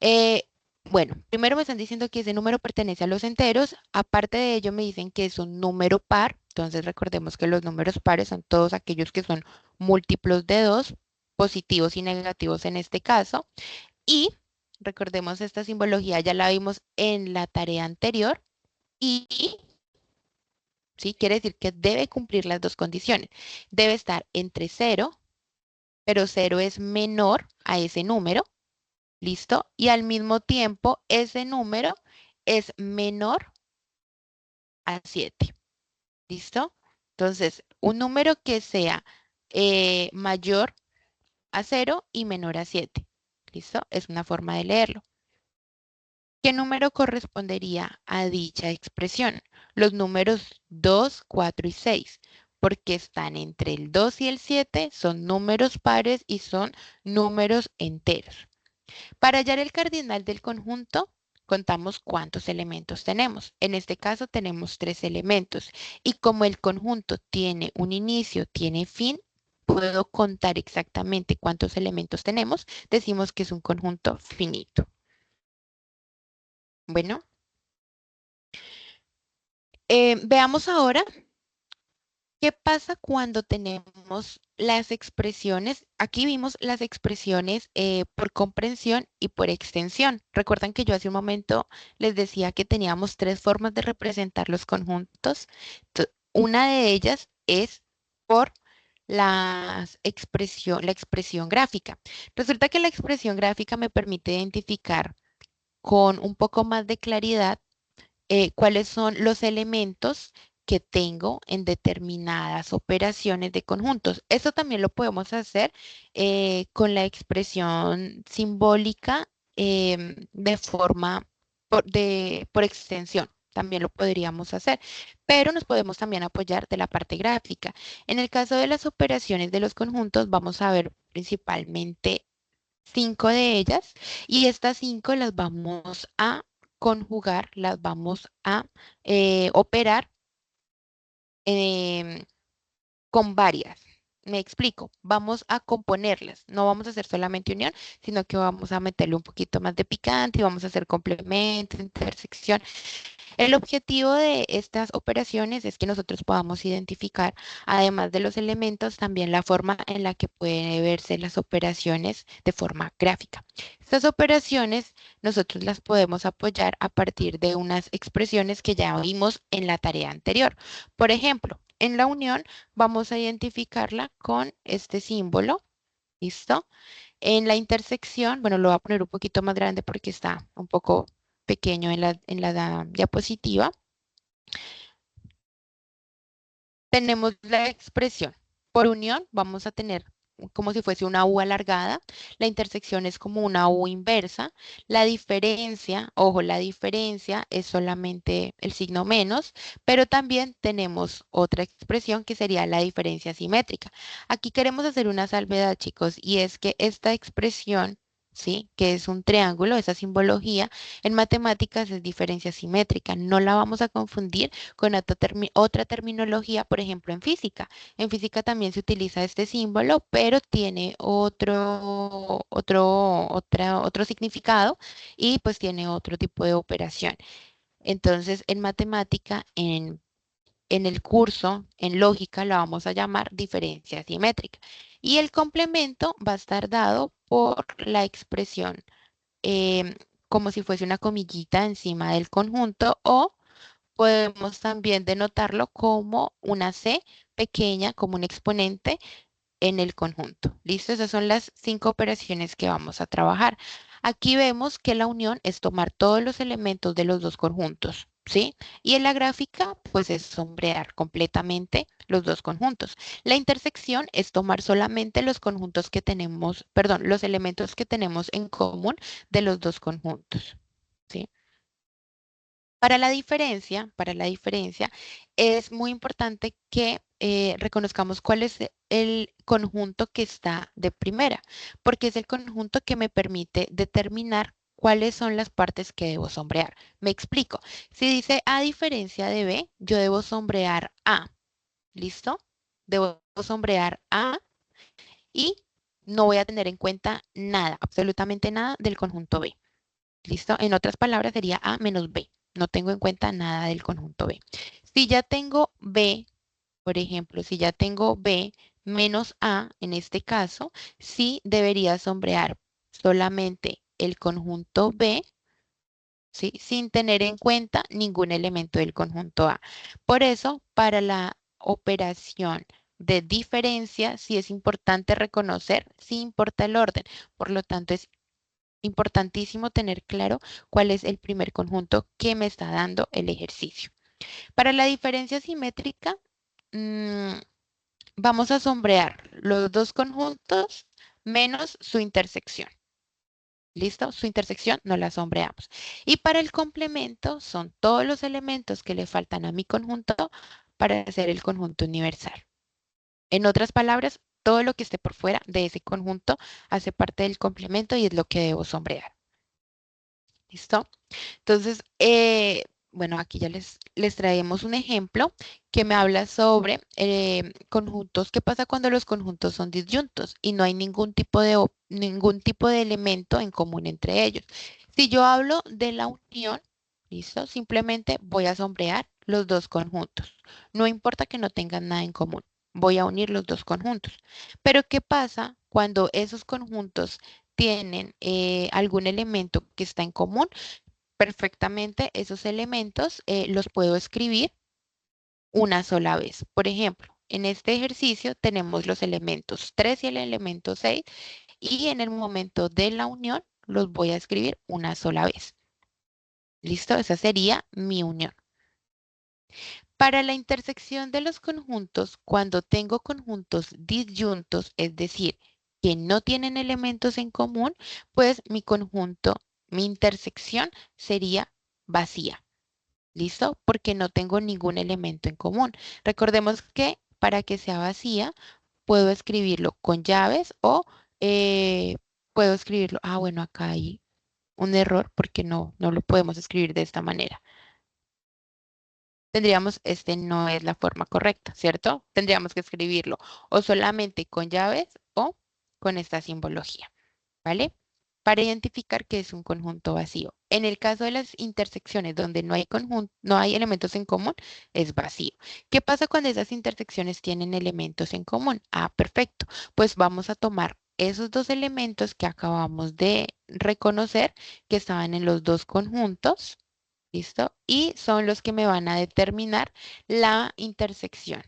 Eh, bueno, primero me están diciendo que ese número pertenece a los enteros, aparte de ello me dicen que es un número par, entonces recordemos que los números pares son todos aquellos que son múltiplos de 2, positivos y negativos en este caso, y recordemos esta simbología, ya la vimos en la tarea anterior, y sí, quiere decir que debe cumplir las dos condiciones, debe estar entre cero, pero cero es menor a ese número. ¿Listo? Y al mismo tiempo, ese número es menor a 7. ¿Listo? Entonces, un número que sea mayor a 0 y menor a 7. ¿Listo? Es una forma de leerlo. ¿Qué número correspondería a dicha expresión? Los números 2, 4 y 6, porque están entre el 2 y el 7, son números pares y son números enteros. Para hallar el cardinal del conjunto, contamos cuántos elementos tenemos. En este caso tenemos 3 elementos y como el conjunto tiene un inicio, tiene fin, puedo contar exactamente cuántos elementos tenemos. Decimos que es un conjunto finito. Bueno, veamos ahora qué pasa cuando tenemos las expresiones. Aquí vimos las expresiones por comprensión y por extensión. Recuerdan que yo hace un momento les decía que teníamos 3 formas de representar los conjuntos. Una de ellas es por la expresión gráfica. Resulta que la expresión gráfica me permite identificar con un poco más de claridad cuáles son los elementos que tengo en determinadas operaciones de conjuntos. Eso también lo podemos hacer con la expresión simbólica de forma por extensión. También lo podríamos hacer, pero nos podemos también apoyar de la parte gráfica. En el caso de las operaciones de los conjuntos, vamos a ver principalmente 5 de ellas y estas 5 las vamos a conjugar, las vamos a operar em, con varias. Me explico, vamos a componerlas, no vamos a hacer solamente unión, sino que vamos a meterle un poquito más de picante y vamos a hacer complemento, intersección. El objetivo de estas operaciones es que nosotros podamos identificar, además de los elementos, también la forma en la que pueden verse las operaciones de forma gráfica. Estas operaciones nosotros las podemos apoyar a partir de unas expresiones que ya vimos en la tarea anterior. Por ejemplo, en la unión vamos a identificarla con este símbolo. ¿Listo? En la intersección, bueno, lo voy a poner un poquito más grande porque está un poco pequeño en la diapositiva. Tenemos la expresión. Por unión vamos a tener como si fuese una U alargada. La intersección es como una U inversa. La diferencia, ojo, la diferencia es solamente el signo menos, pero también tenemos otra expresión que sería la diferencia simétrica. Aquí queremos hacer una salvedad, chicos, y es que esta expresión, ¿sí? Que es un triángulo, esa simbología, en matemáticas es diferencia simétrica. No la vamos a confundir con otra terminología, por ejemplo, en física. En física también se utiliza este símbolo, pero tiene otro significado y pues tiene otro tipo de operación. Entonces, en matemática, en el curso, en lógica, la vamos a llamar diferencia simétrica. Y el complemento va a estar dado por la expresión em, como si fuese una comillita encima del conjunto o podemos también denotarlo como una C pequeña, como un exponente en el conjunto. ¿Listo? Esas son las 5 operaciones que vamos a trabajar. Aquí vemos que la unión es tomar todos los elementos de los dos conjuntos, ¿sí? Y en la gráfica, pues es sombrear completamente los dos conjuntos. La intersección es tomar solamente los conjuntos que tenemos, perdón, los elementos que tenemos en común de los dos conjuntos, ¿sí? Para la diferencia, es muy importante que reconozcamos cuál es el conjunto que está de primera, porque es el conjunto que me permite determinar cuáles son las partes que debo sombrear. Me explico. Si dice A diferencia de B, yo debo sombrear A. ¿Listo? Debo sombrear A y no voy a tener en cuenta nada, absolutamente nada del conjunto B. ¿Listo? En otras palabras sería A menos B. No tengo en cuenta nada del conjunto B. Si ya tengo B, por ejemplo, si ya tengo B menos A, en este caso, sí debería sombrear solamente el conjunto B, ¿sí? Sin tener en cuenta ningún elemento del conjunto A. Por eso, para la operación de diferencia, sí es importante reconocer, sí importa el orden. Por lo tanto, es importantísimo tener claro cuál es el primer conjunto que me está dando el ejercicio. Para la diferencia simétrica, mm, vamos a sombrear los dos conjuntos menos su intersección. ¿Listo? Su intersección no la sombreamos. Y para el complemento son todos los elementos que le faltan a mi conjunto para hacer el conjunto universal. En otras palabras, todo lo que esté por fuera de ese conjunto hace parte del complemento y es lo que debo sombrear. ¿Listo? Entonces, bueno, aquí ya les traemos un ejemplo que me habla sobre conjuntos. ¿Qué pasa cuando los conjuntos son disyuntos y no hay ningún tipo de elemento en común entre ellos? Si yo hablo de la unión, ¿listo? Simplemente voy a sombrear los dos conjuntos. No importa que no tengan nada en común. Voy a unir los dos conjuntos. Pero ¿qué pasa cuando esos conjuntos tienen algún elemento que está en común? Perfectamente esos elementos los puedo escribir una sola vez. Por ejemplo, en este ejercicio tenemos los elementos 3 y el elemento 6 y en el momento de la unión los voy a escribir una sola vez. ¿Listo? Esa sería mi unión. Para la intersección de los conjuntos, cuando tengo conjuntos disyuntos, es decir, que no tienen elementos en común, pues mi conjunto, mi intersección sería vacía. ¿Listo? Porque no tengo ningún elemento en común. Recordemos que para que sea vacía, puedo escribirlo con llaves o eh, puedo escribirlo. Ah, bueno, acá hay un error porque no lo podemos escribir de esta manera. Tendríamos, este no es la forma correcta, ¿cierto? Tendríamos que escribirlo o solamente con llaves o con esta simbología, ¿vale? Para identificar que es un conjunto vacío. En el caso de las intersecciones donde no hay no hay elementos en común, es vacío. ¿Qué pasa cuando esas intersecciones tienen elementos en común? Ah, perfecto. Pues vamos a tomar esos dos elementos que acabamos de reconocer que estaban en los dos conjuntos. ¿Listo? Y son los que me van a determinar la intersección.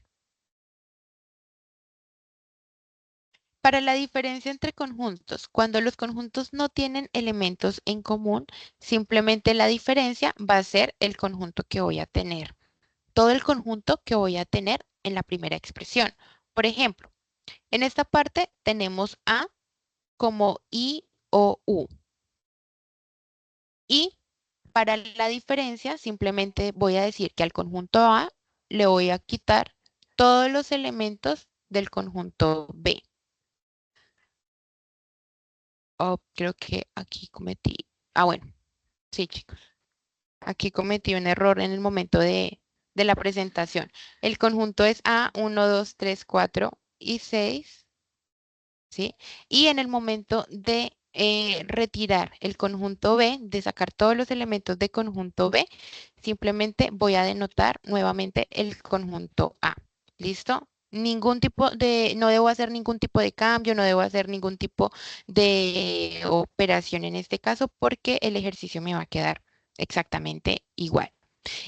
Para la diferencia entre conjuntos, cuando los conjuntos no tienen elementos en común, simplemente la diferencia va a ser el conjunto que voy a tener. Todo el conjunto que voy a tener en la primera expresión. Por ejemplo, en esta parte tenemos A como I o U. Y para la diferencia, simplemente voy a decir que al conjunto A le voy a quitar todos los elementos del conjunto B. Oh, creo que aquí cometí. Ah, bueno, sí, chicos. Aquí cometí un error en el momento de la presentación. El conjunto es A, 1, 2, 3, 4 y 6. ¿Sí? Y en el momento de retirar el conjunto B, de sacar todos los elementos de conjunto B, simplemente voy a denotar nuevamente el conjunto A. ¿Listo? No debo hacer ningún tipo de cambio, no debo hacer ningún tipo de operación en este caso porque el ejercicio me va a quedar exactamente igual.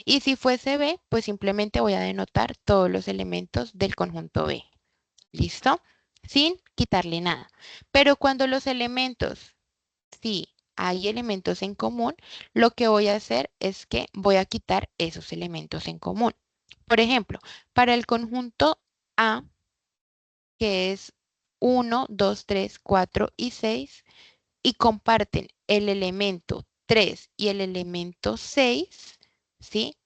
Y si fuese B, pues simplemente voy a denotar todos los elementos del conjunto B. ¿Listo? Sin quitarle nada. Pero cuando los elementos, sí, hay elementos en común, lo que voy a hacer es que voy a quitar esos elementos en común. Por ejemplo, para el conjunto A, que es 1, 2, 3, 4 y 6, y comparten el elemento 3 y el elemento 6, ¿sí?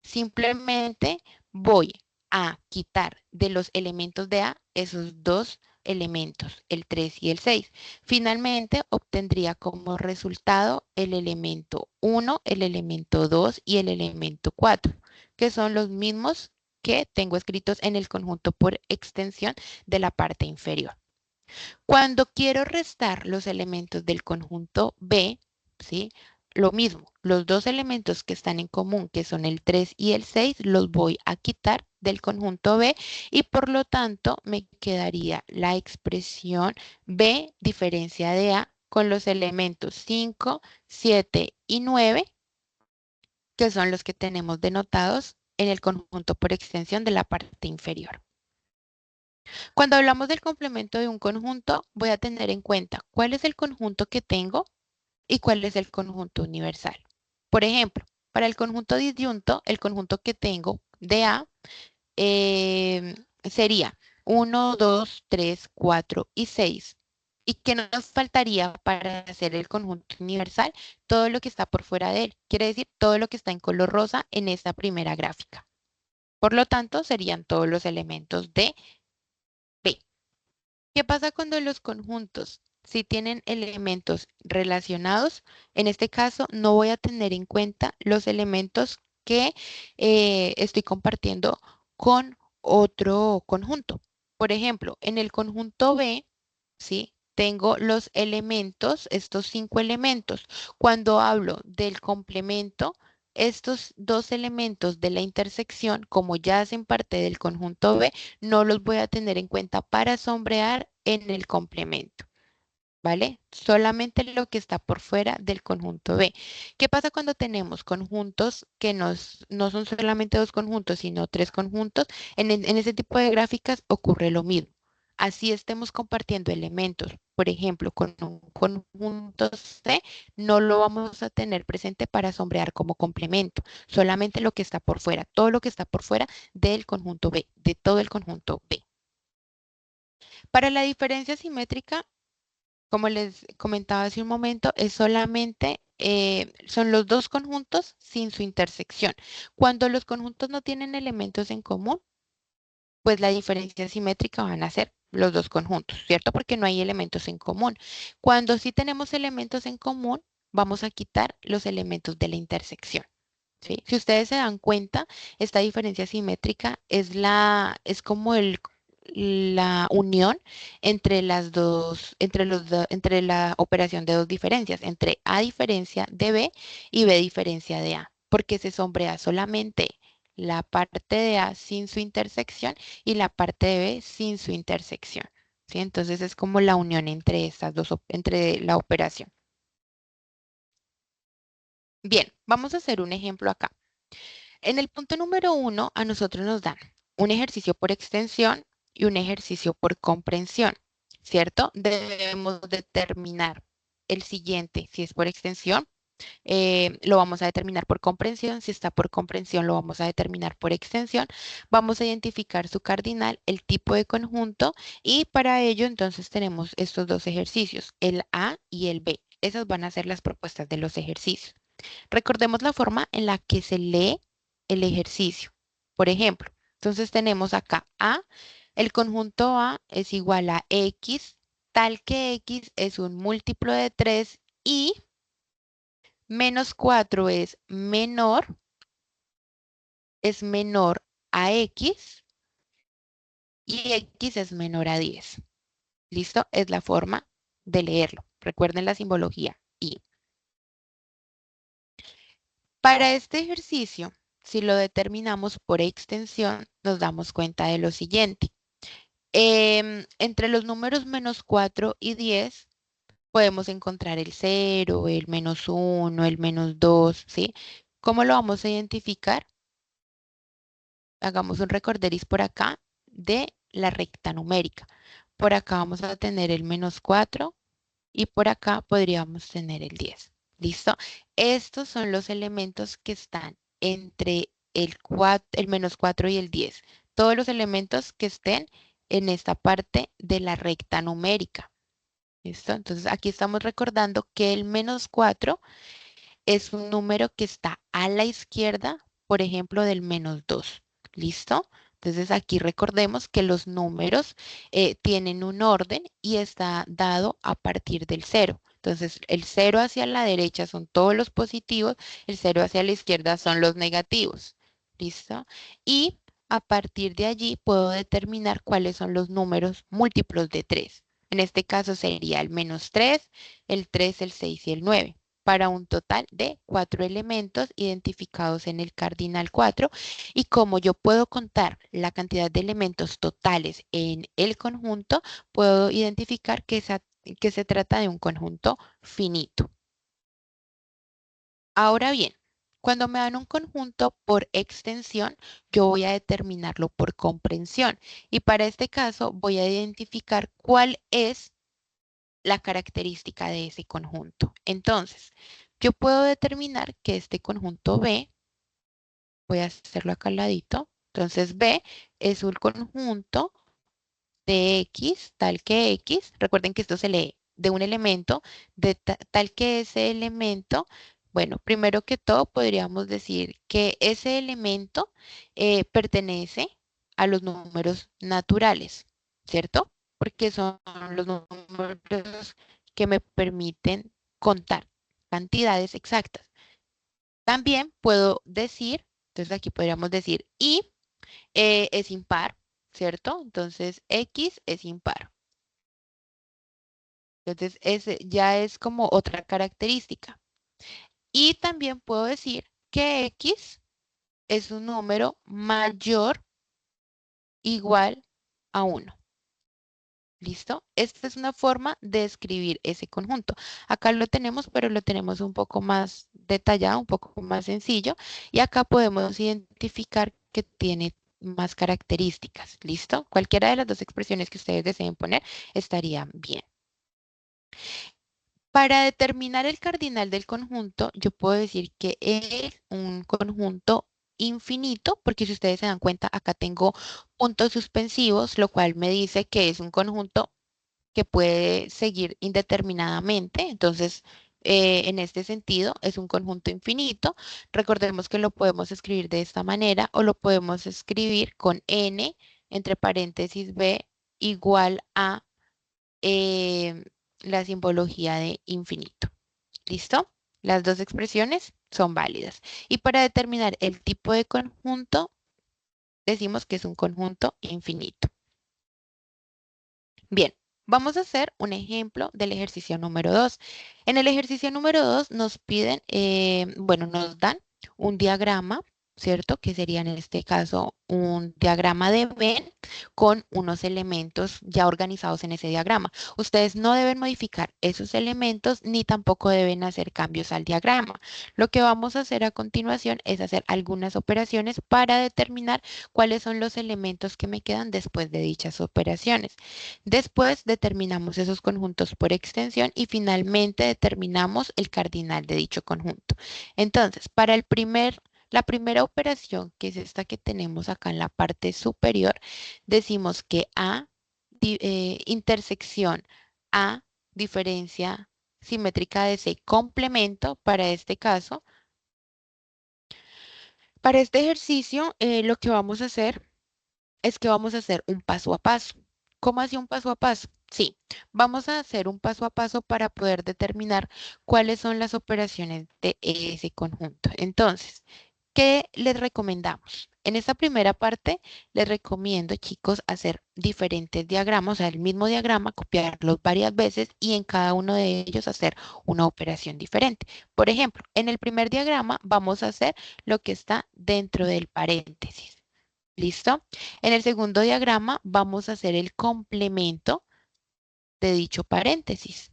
Simplemente voy a quitar de los elementos de A esos dos elementos, el 3 y el 6. Finalmente obtendría como resultado el elemento 1, el elemento 2 y el elemento 4, que son los mismos que tengo escritos en el conjunto por extensión de la parte inferior. Cuando quiero restar los elementos del conjunto B, ¿sí? Lo mismo, los dos elementos que están en común, que son el 3 y el 6, los voy a quitar del conjunto B y por lo tanto me quedaría la expresión B diferencia de A con los elementos 5, 7 y 9, que son los que tenemos denotados en el conjunto por extensión de la parte inferior. Cuando hablamos del complemento de un conjunto, voy a tener en cuenta cuál es el conjunto que tengo y cuál es el conjunto universal. Por ejemplo, para el conjunto disyunto, el conjunto que tengo de A sería 1, 2, 3, 4 y 6. ¿Y qué nos faltaría para hacer el conjunto universal? Todo lo que está por fuera de él. Quiere decir todo lo que está en color rosa en esta primera gráfica. Por lo tanto, serían todos los elementos de B. ¿Qué pasa cuando los conjuntos, si tienen elementos relacionados? En este caso, no voy a tener en cuenta los elementos que estoy compartiendo con otro conjunto. Por ejemplo, en el conjunto B, ¿sí? Tengo los elementos, estos 5 elementos. Cuando hablo del complemento, estos dos elementos de la intersección, como ya hacen parte del conjunto B, no los voy a tener en cuenta para sombrear en el complemento, ¿vale? Solamente lo que está por fuera del conjunto B. ¿Qué pasa cuando tenemos conjuntos que no son solamente dos conjuntos, sino tres conjuntos? En ese tipo de gráficas ocurre lo mismo. Así estemos compartiendo elementos, por ejemplo, con un conjunto C, no lo vamos a tener presente para sombrear como complemento, solamente lo que está por fuera, todo lo que está por fuera del conjunto B, de todo el conjunto B. Para la diferencia simétrica, como les comentaba hace un momento, es solamente, son los dos conjuntos sin su intersección. Cuando los conjuntos no tienen elementos en común, pues la diferencia simétrica van a ser los dos conjuntos, ¿cierto? Porque no hay elementos en común. Cuando sí tenemos elementos en común, vamos a quitar los elementos de la intersección. ¿Sí? Si ustedes se dan cuenta, esta diferencia simétrica es como la unión entre las dos, entre la operación de dos diferencias, entre A diferencia de B y B diferencia de A, porque se sombrea solamente la parte de A sin su intersección y la parte de B sin su intersección. ¿Sí? Entonces es como la unión entre estas dos, entre la operación. Bien, vamos a hacer un ejemplo acá. En el punto número 1, a nosotros nos dan un ejercicio por extensión y un ejercicio por comprensión, ¿cierto? Debemos determinar el siguiente, si es por extensión, lo vamos a determinar por comprensión, si está por comprensión, lo vamos a determinar por extensión, vamos a identificar su cardinal, el tipo de conjunto y para ello entonces tenemos estos dos ejercicios, el A y el B. Esas van a ser las propuestas de los ejercicios. Recordemos la forma en la que se lee el ejercicio. Por ejemplo, entonces tenemos acá A, el conjunto A es igual a X, tal que X es un múltiplo de 3 y menos 4 es menor a X y X es menor a 10. ¿Listo? Es la forma de leerlo. Recuerden la simbología y. Para este ejercicio, si lo determinamos por extensión, nos damos cuenta de lo siguiente. Entre los números menos 4 y 10 podemos encontrar el 0, el -1, el -2, ¿sí? ¿Cómo lo vamos a identificar? Hagamos un recorderis por acá de la recta numérica. Por acá vamos a tener el -4 y por acá podríamos tener el 10. ¿Listo? Estos son los elementos que están entre el -4 y el 10. Todos los elementos que estén en esta parte de la recta numérica. ¿Listo? Entonces aquí estamos recordando que el -4 es un número que está a la izquierda, por ejemplo, del -2. ¿Listo? Entonces aquí recordemos que los números tienen un orden y está dado a partir del cero. Entonces el cero hacia la derecha son todos los positivos, el cero hacia la izquierda son los negativos. ¿Listo? Y a partir de allí puedo determinar cuáles son los números múltiplos de 3. En este caso sería el -3, el 3, el 6 y el 9 para un total de 4 elementos identificados en el cardinal 4. Y como yo puedo contar la cantidad de elementos totales en el conjunto, puedo identificar que se trata de un conjunto finito. Ahora bien, cuando me dan un conjunto por extensión, yo voy a determinarlo por comprensión. Y para este caso voy a identificar cuál es la característica de ese conjunto. Entonces, yo puedo determinar que este conjunto B, voy a hacerlo acá al ladito, entonces B es un conjunto de X, tal que X, recuerden que esto se lee de un elemento, de tal que ese elemento, bueno, primero que todo podríamos decir que ese elemento pertenece a los números naturales, ¿cierto? Porque son los números que me permiten contar cantidades exactas. También puedo decir, entonces aquí podríamos decir y es impar, ¿cierto? Entonces X es impar. Entonces ese ya es como otra característica. Y también puedo decir que X es un número mayor igual a 1. ¿Listo? Esta es una forma de escribir ese conjunto. Acá lo tenemos, pero lo tenemos un poco más detallado, un poco más sencillo. Y acá podemos identificar que tiene más características. ¿Listo? Cualquiera de las dos expresiones que ustedes deseen poner estaría bien. Para determinar el cardinal del conjunto, yo puedo decir que es un conjunto infinito, porque si ustedes se dan cuenta, acá tengo puntos suspensivos, lo cual me dice que es un conjunto que puede seguir indeterminadamente. Entonces, en este sentido, es un conjunto infinito. Recordemos que lo podemos escribir de esta manera o lo podemos escribir con n entre paréntesis b igual a eh, la simbología de infinito. ¿Listo? Las dos expresiones son válidas. Y para determinar el tipo de conjunto, decimos que es un conjunto infinito. Bien, vamos a hacer un ejemplo del ejercicio número 2. En el ejercicio número 2 nos piden, bueno, nos dan un diagrama, ¿cierto? Que sería en este caso un diagrama de Venn con unos elementos ya organizados en ese diagrama. Ustedes no deben modificar esos elementos ni tampoco deben hacer cambios al diagrama. Lo que vamos a hacer a continuación es hacer algunas operaciones para determinar cuáles son los elementos que me quedan después de dichas operaciones. Después determinamos esos conjuntos por extensión y finalmente determinamos el cardinal de dicho conjunto. Entonces, para la primera operación, que es esta que tenemos acá en la parte superior, decimos que intersección A diferencia simétrica de C complemento para este caso. Para este ejercicio, lo que vamos a hacer es que vamos a hacer un paso a paso. ¿Cómo así un paso a paso? Sí, vamos a hacer un paso a paso para poder determinar cuáles son las operaciones de ese conjunto. Entonces, ¿qué les recomendamos? En esta primera parte les recomiendo, chicos, hacer diferentes diagramas, o sea, el mismo diagrama, copiarlos varias veces y en cada uno de ellos hacer una operación diferente. Por ejemplo, en el primer diagrama vamos a hacer lo que está dentro del paréntesis. ¿Listo? En el segundo diagrama vamos a hacer el complemento de dicho paréntesis.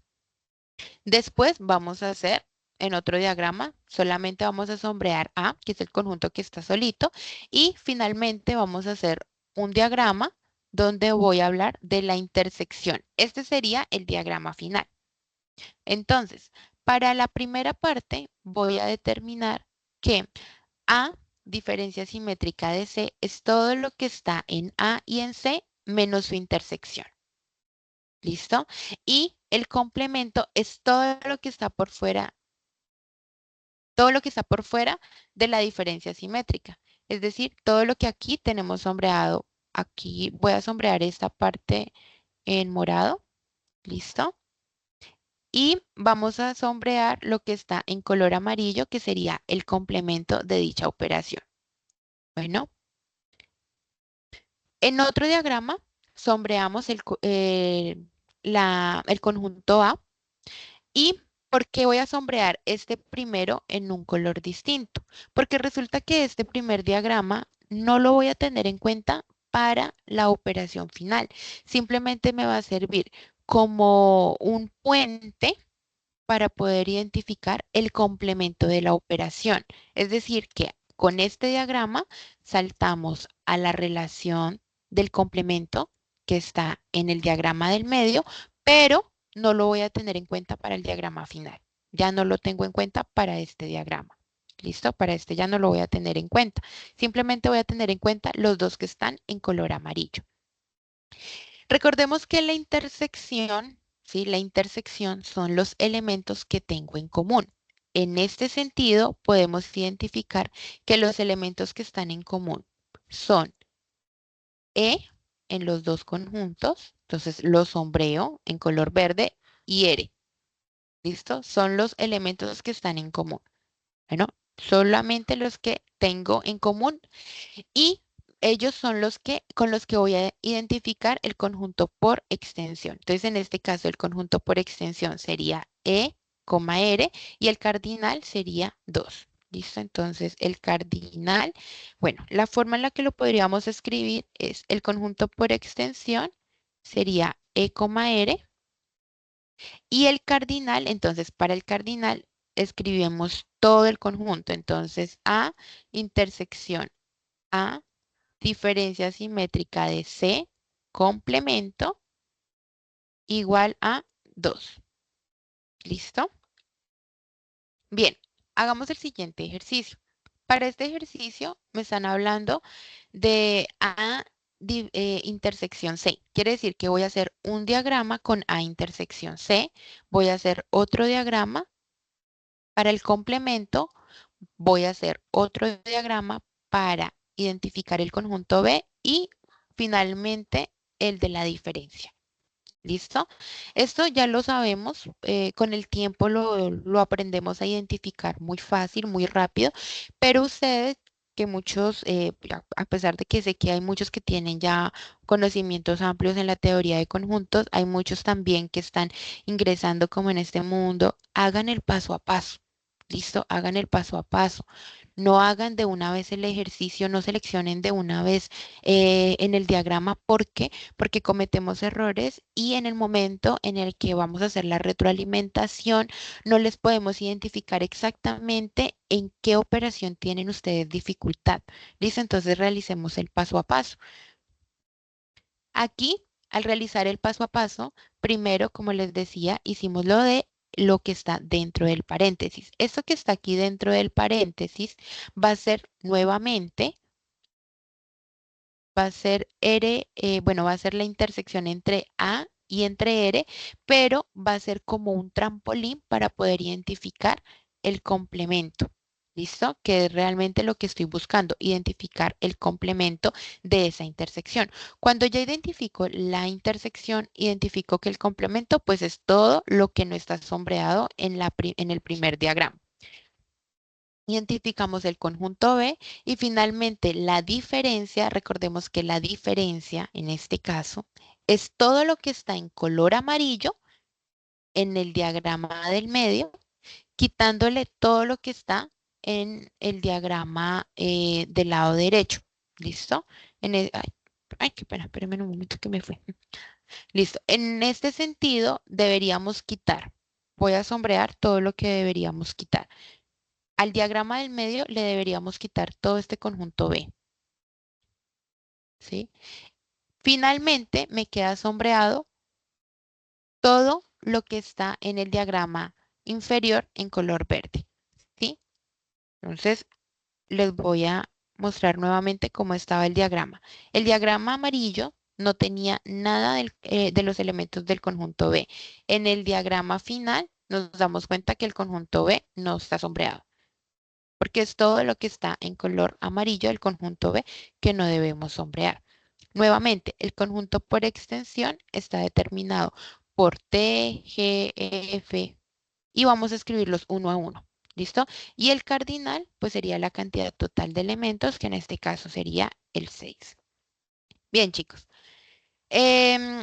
Después vamos a hacer en otro diagrama, solamente vamos a sombrear A, que es el conjunto que está solito, y finalmente vamos a hacer un diagrama donde voy a hablar de la intersección. Este sería el diagrama final. Entonces, para la primera parte voy a determinar que A, diferencia simétrica de C, es todo lo que está en A y en C menos su intersección. ¿Listo? Y el complemento es todo lo que está por fuera, todo lo que está por fuera de la diferencia simétrica. Es decir, todo lo que aquí tenemos sombreado. Aquí voy a sombrear esta parte en morado. ¿Listo? Y vamos a sombrear lo que está en color amarillo, que sería el complemento de dicha operación. Bueno. En otro diagrama, sombreamos el conjunto A. ¿Y por qué voy a sombrear este primero en un color distinto? Porque resulta que este primer diagrama no lo voy a tener en cuenta para la operación final. Simplemente me va a servir como un puente para poder identificar el complemento de la operación. Es decir, que con este diagrama saltamos a la relación del complemento que está en el diagrama del medio, pero no lo voy a tener en cuenta para el diagrama final. Ya no lo tengo en cuenta para este diagrama. ¿Listo? Para este ya no lo voy a tener en cuenta. Simplemente voy a tener en cuenta los dos que están en color amarillo. Recordemos que la intersección, ¿sí? La intersección son los elementos que tengo en común. En este sentido, podemos identificar que los elementos que están en común son E en los dos conjuntos, entonces los sombreo en color verde y R. ¿Listo? Son los elementos que están en común. Bueno, solamente los que tengo en común y ellos son los que con los que voy a identificar el conjunto por extensión. Entonces, en este caso, el conjunto por extensión sería E, R y el cardinal sería 2. ¿Listo? Entonces, el cardinal, bueno, la forma en la que lo podríamos escribir es el conjunto por extensión sería E, R y el cardinal, entonces, para el cardinal escribimos todo el conjunto. Entonces, A intersección A diferencia simétrica de C complemento igual a 2. ¿Listo? Bien, hagamos el siguiente ejercicio. Para este ejercicio me están hablando de A intersección C. Quiere decir que voy a hacer un diagrama con A intersección C. Voy a hacer otro diagrama. Para el complemento voy a hacer otro diagrama para identificar el conjunto B y finalmente el de la diferencia. ¿Listo? Esto ya lo sabemos, con el tiempo lo aprendemos a identificar muy fácil, muy rápido, pero ustedes, que muchos, a pesar de que sé que hay muchos que tienen ya conocimientos amplios en la teoría de conjuntos, hay muchos también que están ingresando como en este mundo, hagan el paso a paso. ¿Listo? Hagan el paso a paso. No hagan de una vez el ejercicio, no seleccionen de una vez en el diagrama. ¿Por qué? Porque cometemos errores y en el momento en el que vamos a hacer la retroalimentación, no les podemos identificar exactamente en qué operación tienen ustedes dificultad. ¿Listo? Entonces realicemos el paso a paso. Aquí, al realizar el paso a paso, primero, como les decía, hicimos lo de lo que está dentro del paréntesis. Esto que está aquí dentro del paréntesis va a ser nuevamente, va a ser R, bueno, va a ser la intersección entre A y entre R, pero va a ser como un trampolín para poder identificar el complemento. ¿Listo? Que es realmente lo que estoy buscando, identificar el complemento de esa intersección. Cuando ya identifico la intersección, identifico que el complemento pues es todo lo que no está sombreado en el primer diagrama. Identificamos el conjunto B y finalmente la diferencia, recordemos que la diferencia en este caso es todo lo que está en color amarillo en el diagrama del medio, quitándole todo lo que está en el diagrama del lado derecho. ¿Listo? Ay, qué pena, espérenme un momento que me fue. Listo. En este sentido, deberíamos quitar. Voy a sombrear todo lo que deberíamos quitar. Al diagrama del medio le deberíamos quitar todo este conjunto B. ¿Sí? Finalmente me queda sombreado todo lo que está en el diagrama inferior en color verde. ¿Sí? Entonces les voy a mostrar nuevamente cómo estaba el diagrama. El diagrama amarillo no tenía nada de los elementos del conjunto B. En el diagrama final nos damos cuenta que el conjunto B no está sombreado, porque es todo lo que está en color amarillo del conjunto B que no debemos sombrear. Nuevamente, el conjunto por extensión está determinado por T, G, E, F y vamos a escribirlos uno a uno. ¿Listo? Y el cardinal, pues sería la cantidad total de elementos, que en este caso sería el 6. Bien, chicos. Em,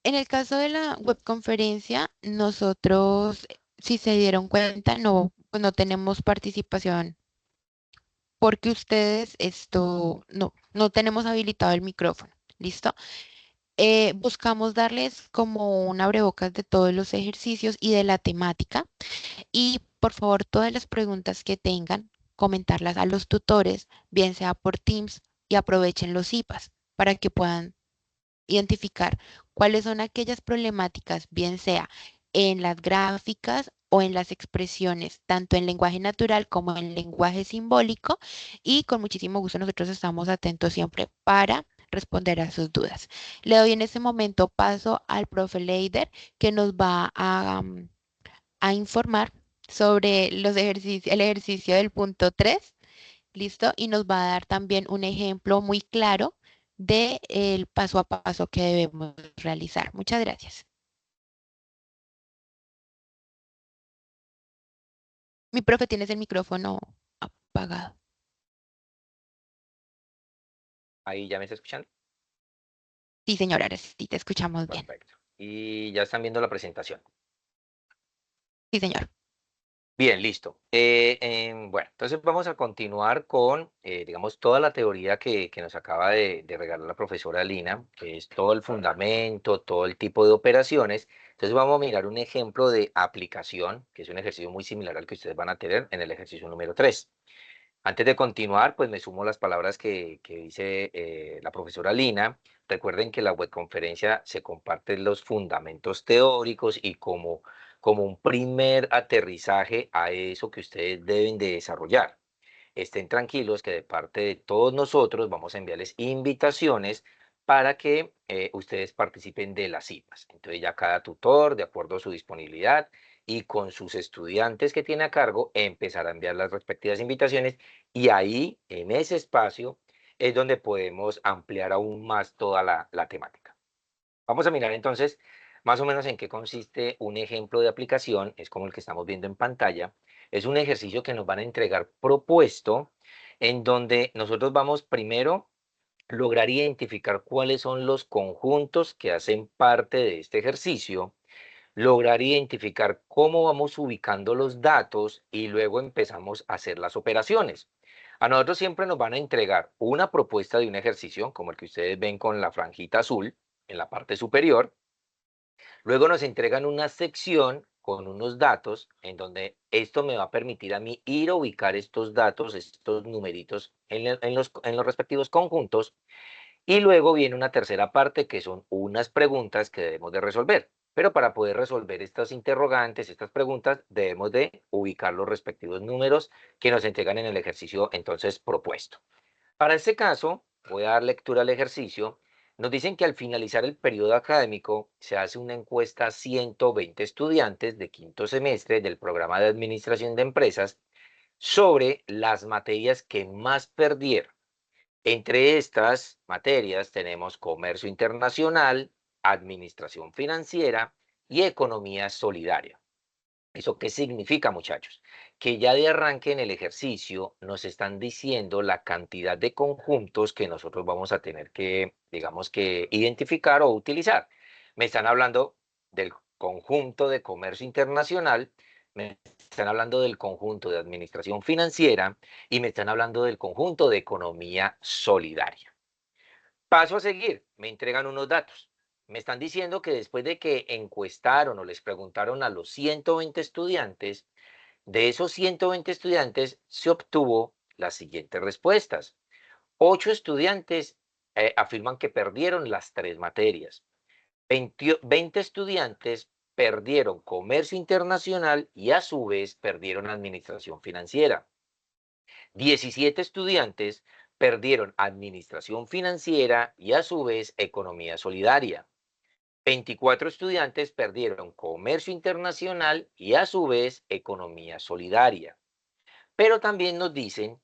en el caso de la webconferencia, nosotros, si se dieron cuenta, no, pues no tenemos participación porque ustedes no tenemos habilitado el micrófono. ¿Listo? Buscamos darles como un abrebocas de todos los ejercicios y de la temática. Y por favor, todas las preguntas que tengan, comentarlas a los tutores, bien sea por Teams, y aprovechen los IPAs para que puedan identificar cuáles son aquellas problemáticas, bien sea en las gráficas o en las expresiones, tanto en lenguaje natural como en lenguaje simbólico. Y con muchísimo gusto nosotros estamos atentos siempre para responder a sus dudas. Le doy en este momento paso al profe Leider, que nos va a informar sobre el ejercicio del punto 3. ¿Listo? Y nos va a dar también un ejemplo muy claro del paso a paso que debemos realizar. Muchas gracias. Mi profe, tienes el micrófono apagado. Ahí ya me está escuchando. Sí, señora, ahora sí te escuchamos bien. Perfecto. Y ya están viendo la presentación. Sí, señor. Bien, listo. Bueno, entonces vamos a continuar con, digamos, toda la teoría que nos acaba de regalar la profesora Lina, que es todo el fundamento, todo el tipo de operaciones. Entonces vamos a mirar un ejemplo de aplicación, que es un ejercicio muy similar al que ustedes van a tener en el ejercicio número 3. Antes de continuar, pues me sumo a las palabras que dice la profesora Lina. Recuerden que la webconferencia se comparten los fundamentos teóricos y como un primer aterrizaje a eso que ustedes deben de desarrollar. Estén tranquilos que de parte de todos nosotros vamos a enviarles invitaciones para que ustedes participen de las citas. Entonces ya cada tutor, de acuerdo a su disponibilidad y con sus estudiantes que tiene a cargo, empezará a enviar las respectivas invitaciones y ahí, en ese espacio, es donde podemos ampliar aún más toda la temática. Vamos a mirar entonces más o menos en qué consiste un ejemplo de aplicación, es como el que estamos viendo en pantalla. Es un ejercicio que nos van a entregar propuesto, en donde nosotros vamos primero a lograr identificar cuáles son los conjuntos que hacen parte de este ejercicio, lograr identificar cómo vamos ubicando los datos y luego empezamos a hacer las operaciones. A nosotros siempre nos van a entregar una propuesta de un ejercicio, como el que ustedes ven con la franjita azul en la parte superior. Luego nos entregan una sección con unos datos en donde esto me va a permitir a mí ir a ubicar estos datos, estos numeritos en los respectivos conjuntos. Y luego viene una tercera parte que son unas preguntas que debemos de resolver. Pero para poder resolver estas interrogantes, estas preguntas, debemos de ubicar los respectivos números que nos entregan en el ejercicio entonces propuesto. Para este caso, voy a dar lectura al ejercicio. Nos dicen que al finalizar el periodo académico se hace una encuesta a 120 estudiantes de quinto semestre del programa de administración de empresas sobre las materias que más perdieron. Entre estas materias tenemos comercio internacional, administración financiera y economía solidaria. ¿Eso qué significa, muchachos? Que ya de arranque en el ejercicio nos están diciendo la cantidad de conjuntos que nosotros vamos a tener que, digamos que, identificar o utilizar. Me están hablando del conjunto de comercio internacional, me están hablando del conjunto de administración financiera y me están hablando del conjunto de economía solidaria. Paso a seguir, me entregan unos datos. Me están diciendo que después de que encuestaron o les preguntaron a los 120 estudiantes, de esos 120 estudiantes se obtuvo las siguientes respuestas. 8 estudiantes afirman que perdieron las 3 materias. 20 estudiantes perdieron comercio internacional y a su vez perdieron administración financiera. 17 estudiantes perdieron administración financiera y a su vez economía solidaria. 24 estudiantes perdieron comercio internacional y a su vez economía solidaria. Pero también nos dicen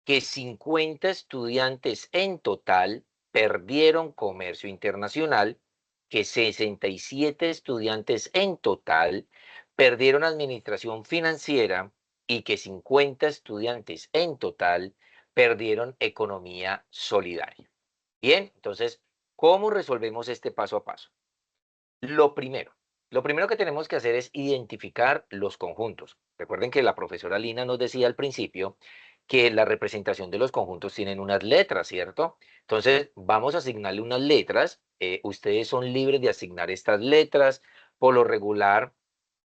que 50 estudiantes en total perdieron comercio internacional, que 67 estudiantes en total perdieron administración financiera y que 50 estudiantes en total perdieron economía solidaria. Bien, entonces, ¿cómo resolvemos este paso a paso? Lo primero, lo primero que tenemos que hacer es identificar los conjuntos. Recuerden que la profesora Lina nos decía al principio que la representación de los conjuntos tienen unas letras, ¿cierto? Entonces, vamos a asignarle unas letras. Ustedes son libres de asignar estas letras. Por lo regular,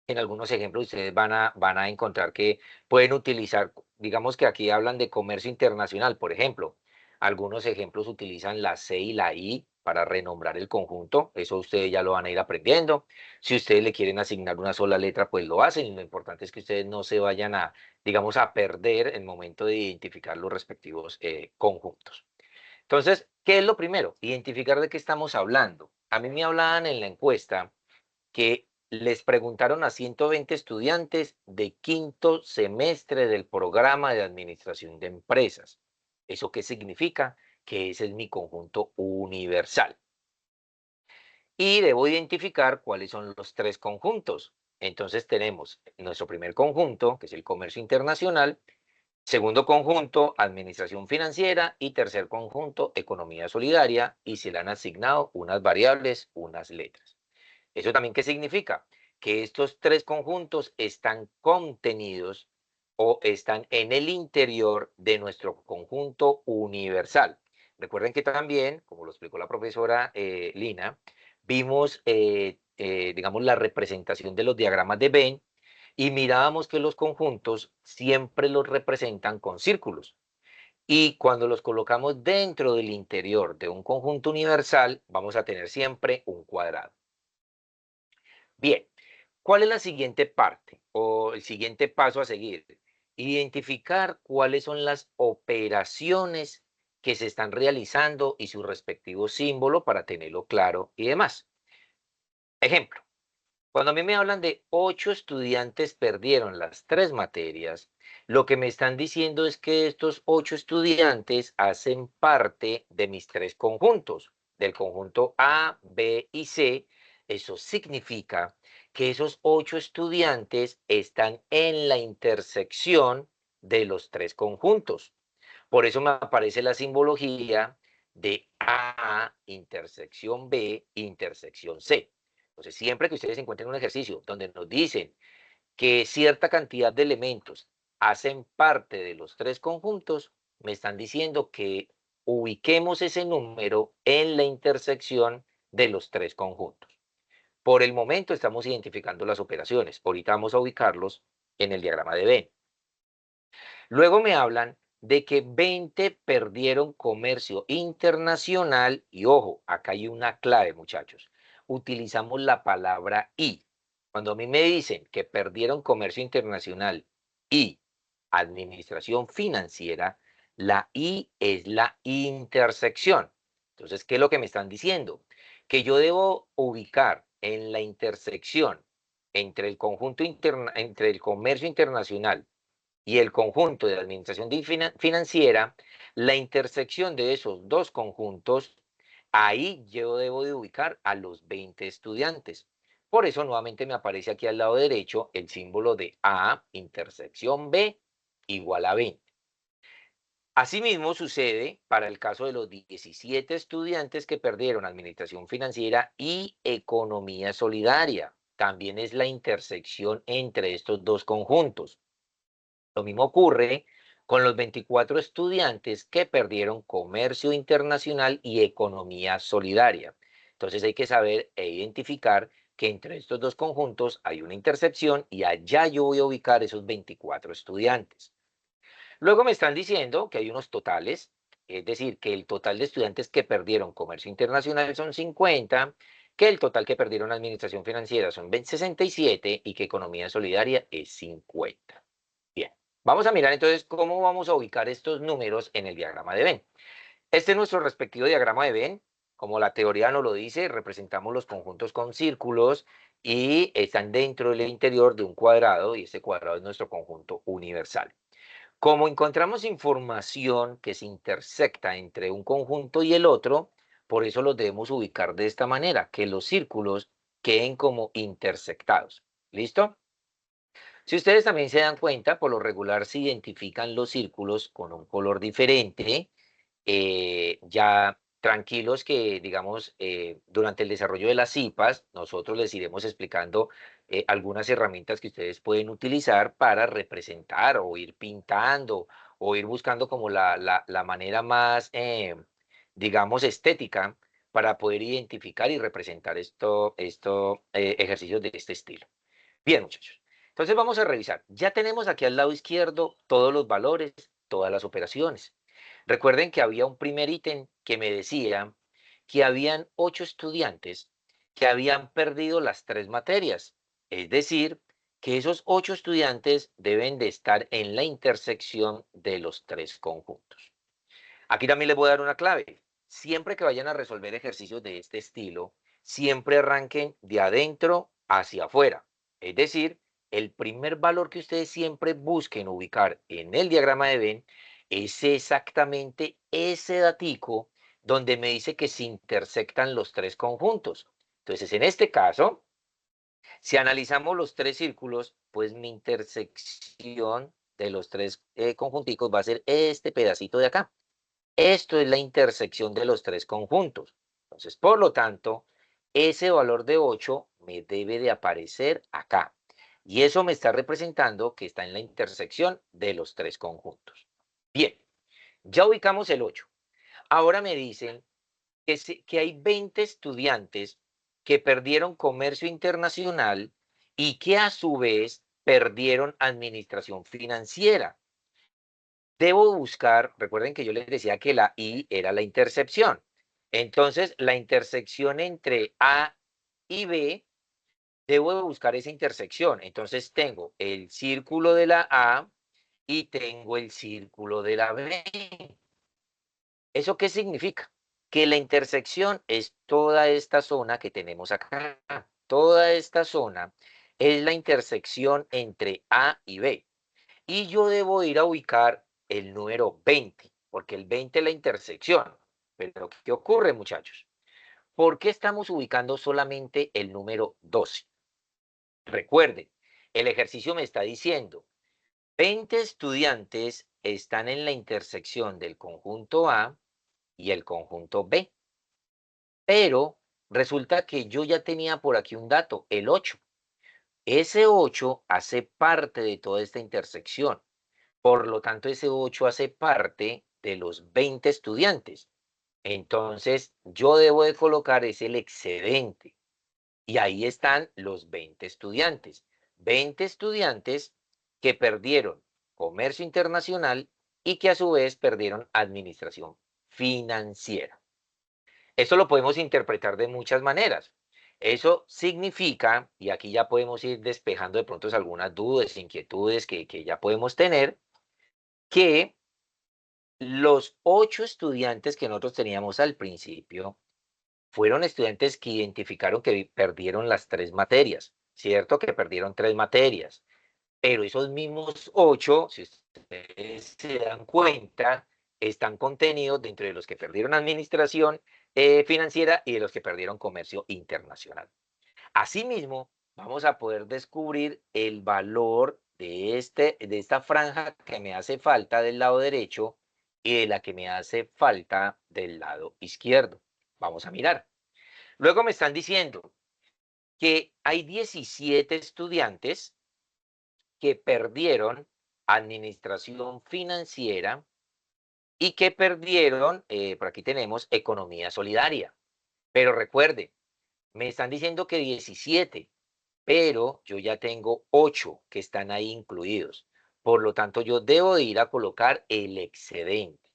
en algunos ejemplos ustedes van a encontrar que pueden utilizar, digamos que aquí hablan de comercio internacional, por ejemplo. Algunos ejemplos utilizan la C y la I para renombrar el conjunto. Eso ustedes ya lo van a ir aprendiendo. Si ustedes le quieren asignar una sola letra, pues lo hacen. Y lo importante es que ustedes no se vayan a, digamos, a perder el momento de identificar los respectivos conjuntos. Entonces, ¿qué es lo primero? Identificar de qué estamos hablando. A mí me hablaban en la encuesta que les preguntaron a 120 estudiantes de quinto semestre del programa de administración de empresas. ¿Eso qué significa? Que ese es mi conjunto universal. Y debo identificar cuáles son los 3 conjuntos. Entonces tenemos nuestro primer conjunto, que es el comercio internacional, segundo conjunto, administración financiera y tercer conjunto, economía solidaria, y se le han asignado unas variables, unas letras. ¿Eso también qué significa? Que estos 3 conjuntos están contenidos o están en el interior de nuestro conjunto universal. Recuerden que también, como lo explicó la profesora Lina, vimos, digamos, la representación de los diagramas de Venn y mirábamos que los conjuntos siempre los representan con círculos. Y cuando los colocamos dentro del interior de un conjunto universal, vamos a tener siempre un cuadrado. Bien, ¿cuál es la siguiente parte o el siguiente paso a seguir? Identificar cuáles son las operaciones que se están realizando y su respectivo símbolo para tenerlo claro y demás. Ejemplo, cuando a mí me hablan de 8 estudiantes perdieron las 3 materias, lo que me están diciendo es que estos 8 estudiantes hacen parte de mis 3 conjuntos, del conjunto A, B y C. Eso significa que esos 8 estudiantes están en la intersección de los 3 conjuntos. Por eso me aparece la simbología de A intersección B intersección C. Entonces, siempre que ustedes encuentren un ejercicio donde nos dicen que cierta cantidad de elementos hacen parte de los 3 conjuntos, me están diciendo que ubiquemos ese número en la intersección de los 3 conjuntos. Por el momento estamos identificando las operaciones. Ahorita vamos a ubicarlos en el diagrama de Venn. Luego me hablan de que 20 perdieron comercio internacional y ojo, acá hay una clave, muchachos. Utilizamos la palabra y. Cuando a mí me dicen que perdieron comercio internacional y administración financiera, la y es la intersección. Entonces, ¿qué es lo que me están diciendo? Que yo debo ubicar en la intersección entre el conjunto entre el comercio internacional y el conjunto de administración financiera, la intersección de esos 2 conjuntos, ahí yo debo de ubicar a los 20 estudiantes. Por eso nuevamente me aparece aquí al lado derecho el símbolo de A intersección B igual a 20. Asimismo sucede para el caso de los 17 estudiantes que perdieron administración financiera y economía solidaria. También es la intersección entre estos 2 conjuntos. Lo mismo ocurre con los 24 estudiantes que perdieron comercio internacional y economía solidaria. Entonces hay que saber e identificar que entre estos 2 conjuntos hay una intersección y allá yo voy a ubicar esos 24 estudiantes. Luego me están diciendo que hay unos totales, es decir, que el total de estudiantes que perdieron comercio internacional son 50, que el total que perdieron administración financiera son 67 y que economía solidaria es 50. Bien, vamos a mirar entonces cómo vamos a ubicar estos números en el diagrama de Venn. Este es nuestro respectivo diagrama de Venn. Como la teoría nos lo dice, representamos los conjuntos con círculos y están dentro del interior de un cuadrado y este cuadrado es nuestro conjunto universal. Como encontramos información que se intersecta entre un conjunto y el otro, por eso los debemos ubicar de esta manera, que los círculos queden como intersectados. ¿Listo? Si ustedes también se dan cuenta, por lo regular se identifican los círculos con un color diferente, ya tranquilos que, digamos, durante el desarrollo de las CIPAs, nosotros les iremos explicando algunas herramientas que ustedes pueden utilizar para representar o ir pintando o ir buscando como la manera más, digamos, estética para poder identificar y representar ejercicios de este estilo. Bien, muchachos. Entonces vamos a revisar. Ya tenemos aquí al lado izquierdo todos los valores, todas las operaciones. Recuerden que había un primer ítem que me decía que habían 8 estudiantes que habían perdido las 3 materias. Es decir, que esos 8 estudiantes deben de estar en la intersección de los 3 conjuntos. Aquí también les voy a dar una clave. Siempre que vayan a resolver ejercicios de este estilo, siempre arranquen de adentro hacia afuera. Es decir, el primer valor que ustedes siempre busquen ubicar en el diagrama de Venn es exactamente ese datico donde me dice que se intersectan los 3 conjuntos. Entonces, en este caso, si analizamos los 3 círculos, pues mi intersección de los 3 conjunticos va a ser este pedacito de acá. Esto es la intersección de los 3 conjuntos. Entonces, por lo tanto, ese valor de 8 me debe de aparecer acá. Y eso me está representando que está en la intersección de los 3 conjuntos. Bien, ya ubicamos el 8. Ahora me dicen que hay 20 estudiantes que perdieron comercio internacional y que a su vez perdieron administración financiera. Debo buscar, recuerden que yo les decía que la I era la intercepción. Entonces, la intersección entre A y B, debo de buscar esa intersección. Entonces, tengo el círculo de la A y tengo el círculo de la B. ¿Eso qué significa? Que la intersección es toda esta zona que tenemos acá. Toda esta zona es la intersección entre A y B. Y yo debo ir a ubicar el número 20, porque el 20 es la intersección. Pero, ¿qué ocurre, muchachos? ¿Por qué estamos ubicando solamente el número 12? Recuerden, el ejercicio me está diciendo, 20 estudiantes están en la intersección del conjunto A y el conjunto B. Pero resulta que yo ya tenía por aquí un dato, el 8. Ese 8 hace parte de toda esta intersección. Por lo tanto, ese 8 hace parte de los 20 estudiantes. Entonces, yo debo de colocar es el excedente. Y ahí están los 20 estudiantes. 20 estudiantes que perdieron comercio internacional y que a su vez perdieron administración financiera. Eso lo podemos interpretar de muchas maneras. Eso significa, y aquí ya podemos ir despejando de pronto algunas dudas, inquietudes que ya podemos tener, que los 8 estudiantes que nosotros teníamos al principio fueron estudiantes que identificaron que perdieron las 3 materias, ¿cierto? Que perdieron 3 materias. Pero esos mismos 8, si ustedes se dan cuenta, están contenidos dentro de los que perdieron administración financiera y de los que perdieron comercio internacional. Asimismo, vamos a poder descubrir el valor de esta franja que me hace falta del lado derecho y de la que me hace falta del lado izquierdo. Vamos a mirar. Luego me están diciendo que hay 17 estudiantes que perdieron administración financiera y que perdieron, por aquí tenemos economía solidaria. Pero recuerde, me están diciendo que 17, pero yo ya tengo 8 que están ahí incluidos. Por lo tanto, yo debo de ir a colocar el excedente.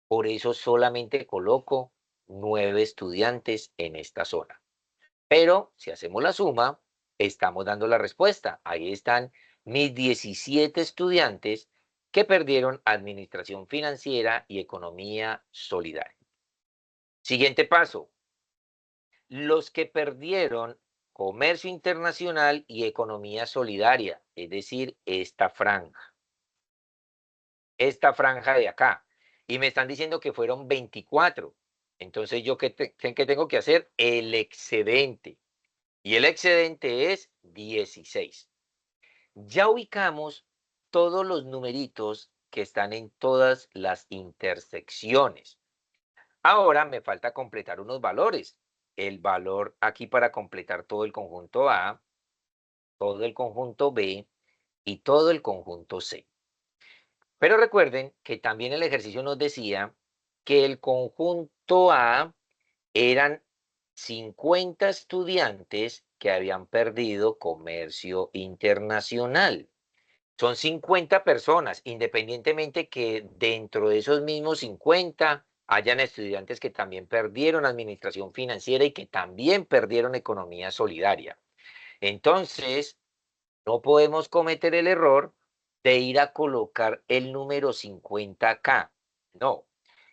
Por eso solamente coloco 9 estudiantes en esta zona. Pero si hacemos la suma, estamos dando la respuesta. Ahí están mis 17 estudiantes que perdieron administración financiera y economía solidaria. Siguiente paso. Los que perdieron comercio internacional y economía solidaria, es decir, esta franja de acá. Y me están diciendo que fueron 24. Entonces, ¿yo qué tengo que hacer? El excedente. Y el excedente es 16. Ya ubicamos todos los numeritos que están en todas las intersecciones. Ahora me falta completar unos valores. El valor aquí para completar todo el conjunto A, todo el conjunto B y todo el conjunto C. Pero recuerden que también el ejercicio nos decía que el conjunto A eran 50 estudiantes que habían perdido comercio internacional. Son 50 personas, independientemente que dentro de esos mismos 50 hayan estudiantes que también perdieron administración financiera y que también perdieron economía solidaria. Entonces, no podemos cometer el error de ir a colocar el número 50 acá. No,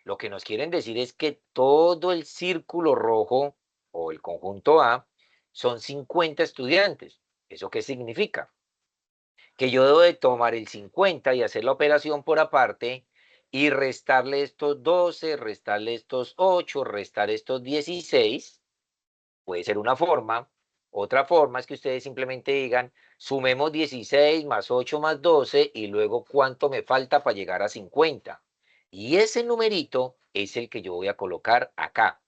lo que nos quieren decir es que todo el círculo rojo o el conjunto A son 50 estudiantes. ¿Eso qué significa? Que yo debo de tomar el 50 y hacer la operación por aparte y restarle estos 12, restarle estos 8, restar estos 16. Puede ser una forma. Otra forma es que ustedes simplemente digan, sumemos 16 más 8 más 12 y luego cuánto me falta para llegar a 50. Y ese numerito es el que yo voy a colocar acá.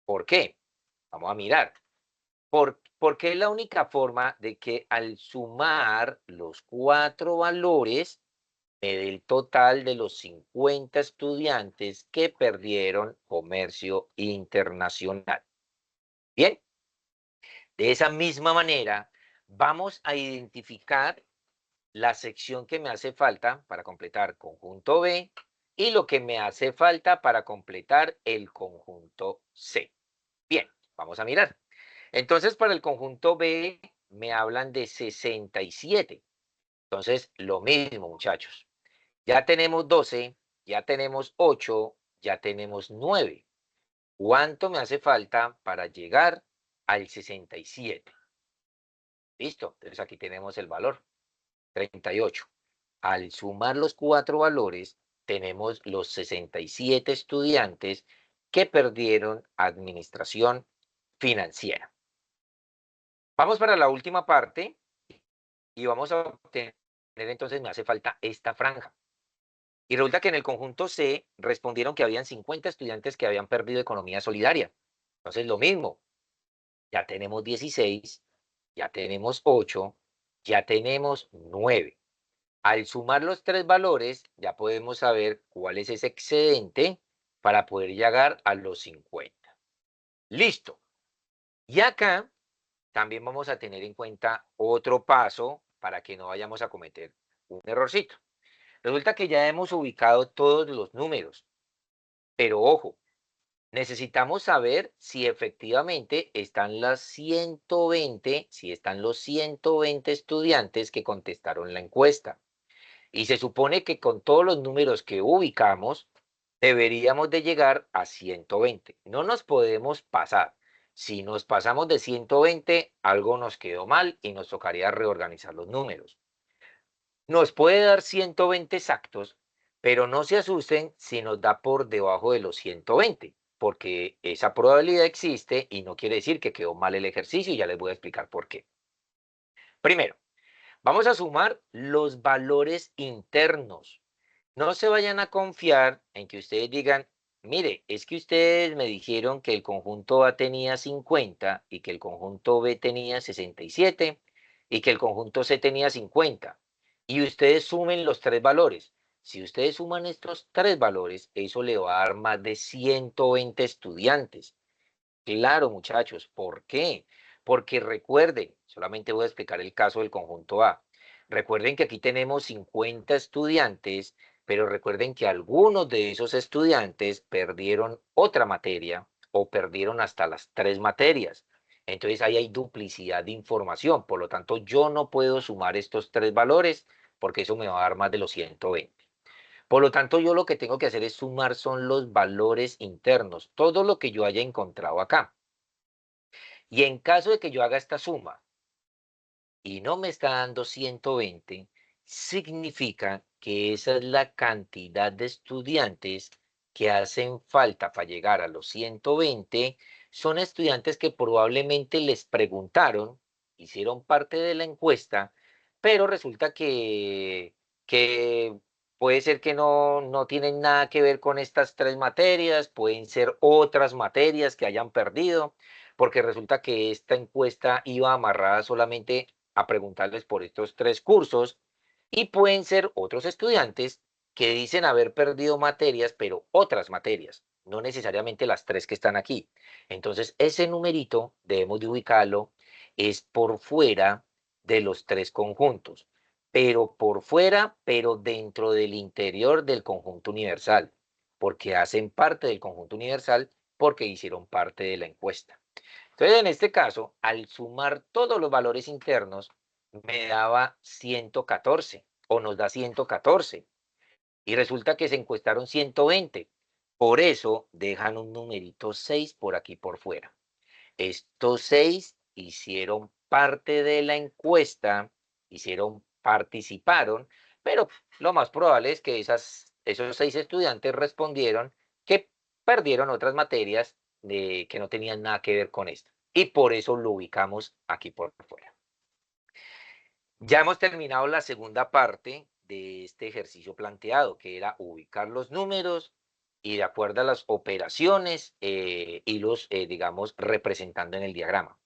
¿Por qué? Vamos a mirar. Porque es la única forma de que al sumar los 4 valores me dé el total de los 50 estudiantes que perdieron comercio internacional. Bien, de esa misma manera vamos a identificar la sección que me hace falta para completar conjunto B y lo que me hace falta para completar el conjunto C. Bien, vamos a mirar. Entonces, para el conjunto B me hablan de 67. Entonces, lo mismo, muchachos. Ya tenemos 12, ya tenemos 8, ya tenemos 9. ¿Cuánto me hace falta para llegar al 67? Listo, entonces aquí tenemos el valor, 38. Al sumar los cuatro valores, tenemos los 67 estudiantes que perdieron administración financiera. Vamos para la última parte y vamos a obtener, entonces me hace falta esta franja. Y resulta que en el conjunto C respondieron que habían 50 estudiantes que habían perdido economía solidaria. Entonces lo mismo, ya tenemos 16, ya tenemos 8, ya tenemos 9. Al sumar los tres valores, ya podemos saber cuál es ese excedente para poder llegar a los 50. Listo. Y acá también vamos a tener en cuenta otro paso para que no vayamos a cometer un errorcito. Resulta que ya hemos ubicado todos los números, pero ojo, necesitamos saber si efectivamente están las 120, si están los 120 estudiantes que contestaron la encuesta. Y se supone que con todos los números que ubicamos, deberíamos de llegar a 120. No nos podemos pasar. Si nos pasamos de 120, algo nos quedó mal y nos tocaría reorganizar los números. Nos puede dar 120 exactos, pero no se asusten si nos da por debajo de los 120, porque esa probabilidad existe y no quiere decir que quedó mal el ejercicio y ya les voy a explicar por qué. Primero, vamos a sumar los valores internos. No se vayan a confiar en que ustedes digan, mire, es que ustedes me dijeron que el conjunto A tenía 50 y que el conjunto B tenía 67 y que el conjunto C tenía 50. Y ustedes sumen los tres valores. Si ustedes suman estos tres valores, eso le va a dar más de 120 estudiantes. Claro, muchachos, ¿por qué? Porque recuerden, solamente voy a explicar el caso del conjunto A. Recuerden que aquí tenemos 50 estudiantes, pero recuerden que algunos de esos estudiantes perdieron otra materia o perdieron hasta las tres materias. Entonces ahí hay duplicidad de información. Por lo tanto, yo no puedo sumar estos tres valores porque eso me va a dar más de los 120. Por lo tanto, yo lo que tengo que hacer es sumar son los valores internos, todo lo que yo haya encontrado acá. Y en caso de que yo haga esta suma y no me está dando 120, significa que esa es la cantidad de estudiantes que hacen falta para llegar a los 120. Son estudiantes que probablemente les preguntaron, hicieron parte de la encuesta, pero resulta que puede ser que no tienen nada que ver con estas tres materias, pueden ser otras materias que hayan perdido, porque resulta que esta encuesta iba amarrada solamente a preguntarles por estos tres cursos y pueden ser otros estudiantes que dicen haber perdido materias, pero otras materias, no necesariamente las tres que están aquí. Entonces, ese numerito debemos de ubicarlo, es por fuera de los tres conjuntos, pero por fuera, pero dentro del interior del conjunto universal, porque hacen parte del conjunto universal, porque hicieron parte de la encuesta. Entonces, en este caso, al sumar todos los valores internos, me daba 114 o nos da 114. Y resulta que se encuestaron 120. Por eso dejan un numerito 6 por aquí por fuera. Estos 6 hicieron parte de la encuesta, participaron, pero lo más probable es que esos 6 estudiantes respondieron que perdieron otras materias que no tenían nada que ver con esto. Y por eso lo ubicamos aquí por fuera. Ya hemos terminado la segunda parte de este ejercicio planteado, que era ubicar los números y de acuerdo a las operaciones irlos, digamos, representando en el diagrama.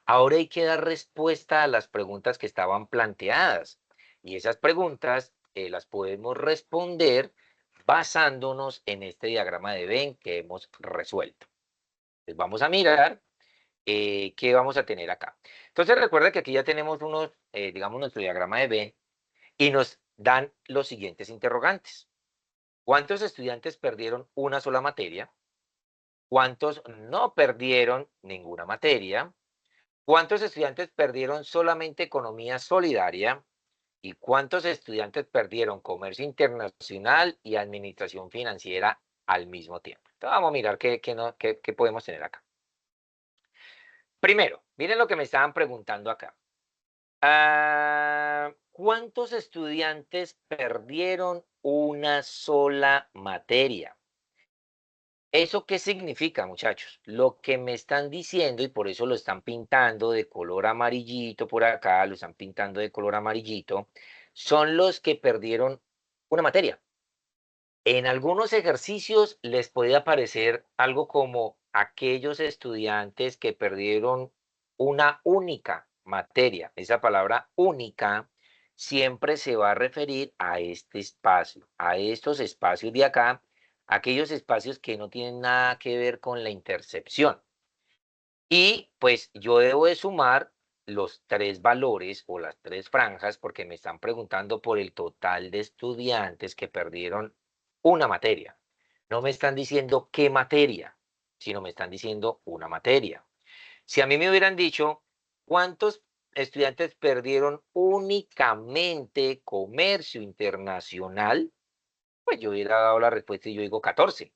Ahora hay que dar respuesta a las preguntas que estaban planteadas y esas preguntas las podemos responder basándonos en este diagrama de Venn que hemos resuelto. Entonces vamos a mirar qué vamos a tener acá. Entonces recuerda que aquí ya tenemos digamos, nuestro diagrama de Venn Y nos dan los siguientes interrogantes. ¿Cuántos estudiantes perdieron una sola materia? ¿Cuántos no perdieron ninguna materia? ¿Cuántos estudiantes perdieron solamente economía solidaria? ¿Y cuántos estudiantes perdieron comercio internacional y administración financiera al mismo tiempo? Entonces vamos a mirar qué podemos tener acá. Primero, miren lo que me estaban preguntando acá. ¿Cuántos estudiantes perdieron una sola materia? ¿Eso qué significa, muchachos? Lo que me están diciendo, y por eso lo están pintando de color amarillito por acá, lo están pintando de color amarillito, son los que perdieron una materia. En algunos ejercicios les puede aparecer algo como aquellos estudiantes que perdieron una única materia. Esa palabra única siempre se va a referir a este espacio, a estos espacios de acá, aquellos espacios que no tienen nada que ver con la intercepción. Y pues yo debo de sumar los tres valores o las tres franjas porque me están preguntando por el total de estudiantes que perdieron una materia. No me están diciendo qué materia, sino me están diciendo una materia. Si a mí me hubieran dicho cuántos estudiantes perdieron únicamente comercio internacional, pues yo hubiera dado la respuesta y yo digo 14.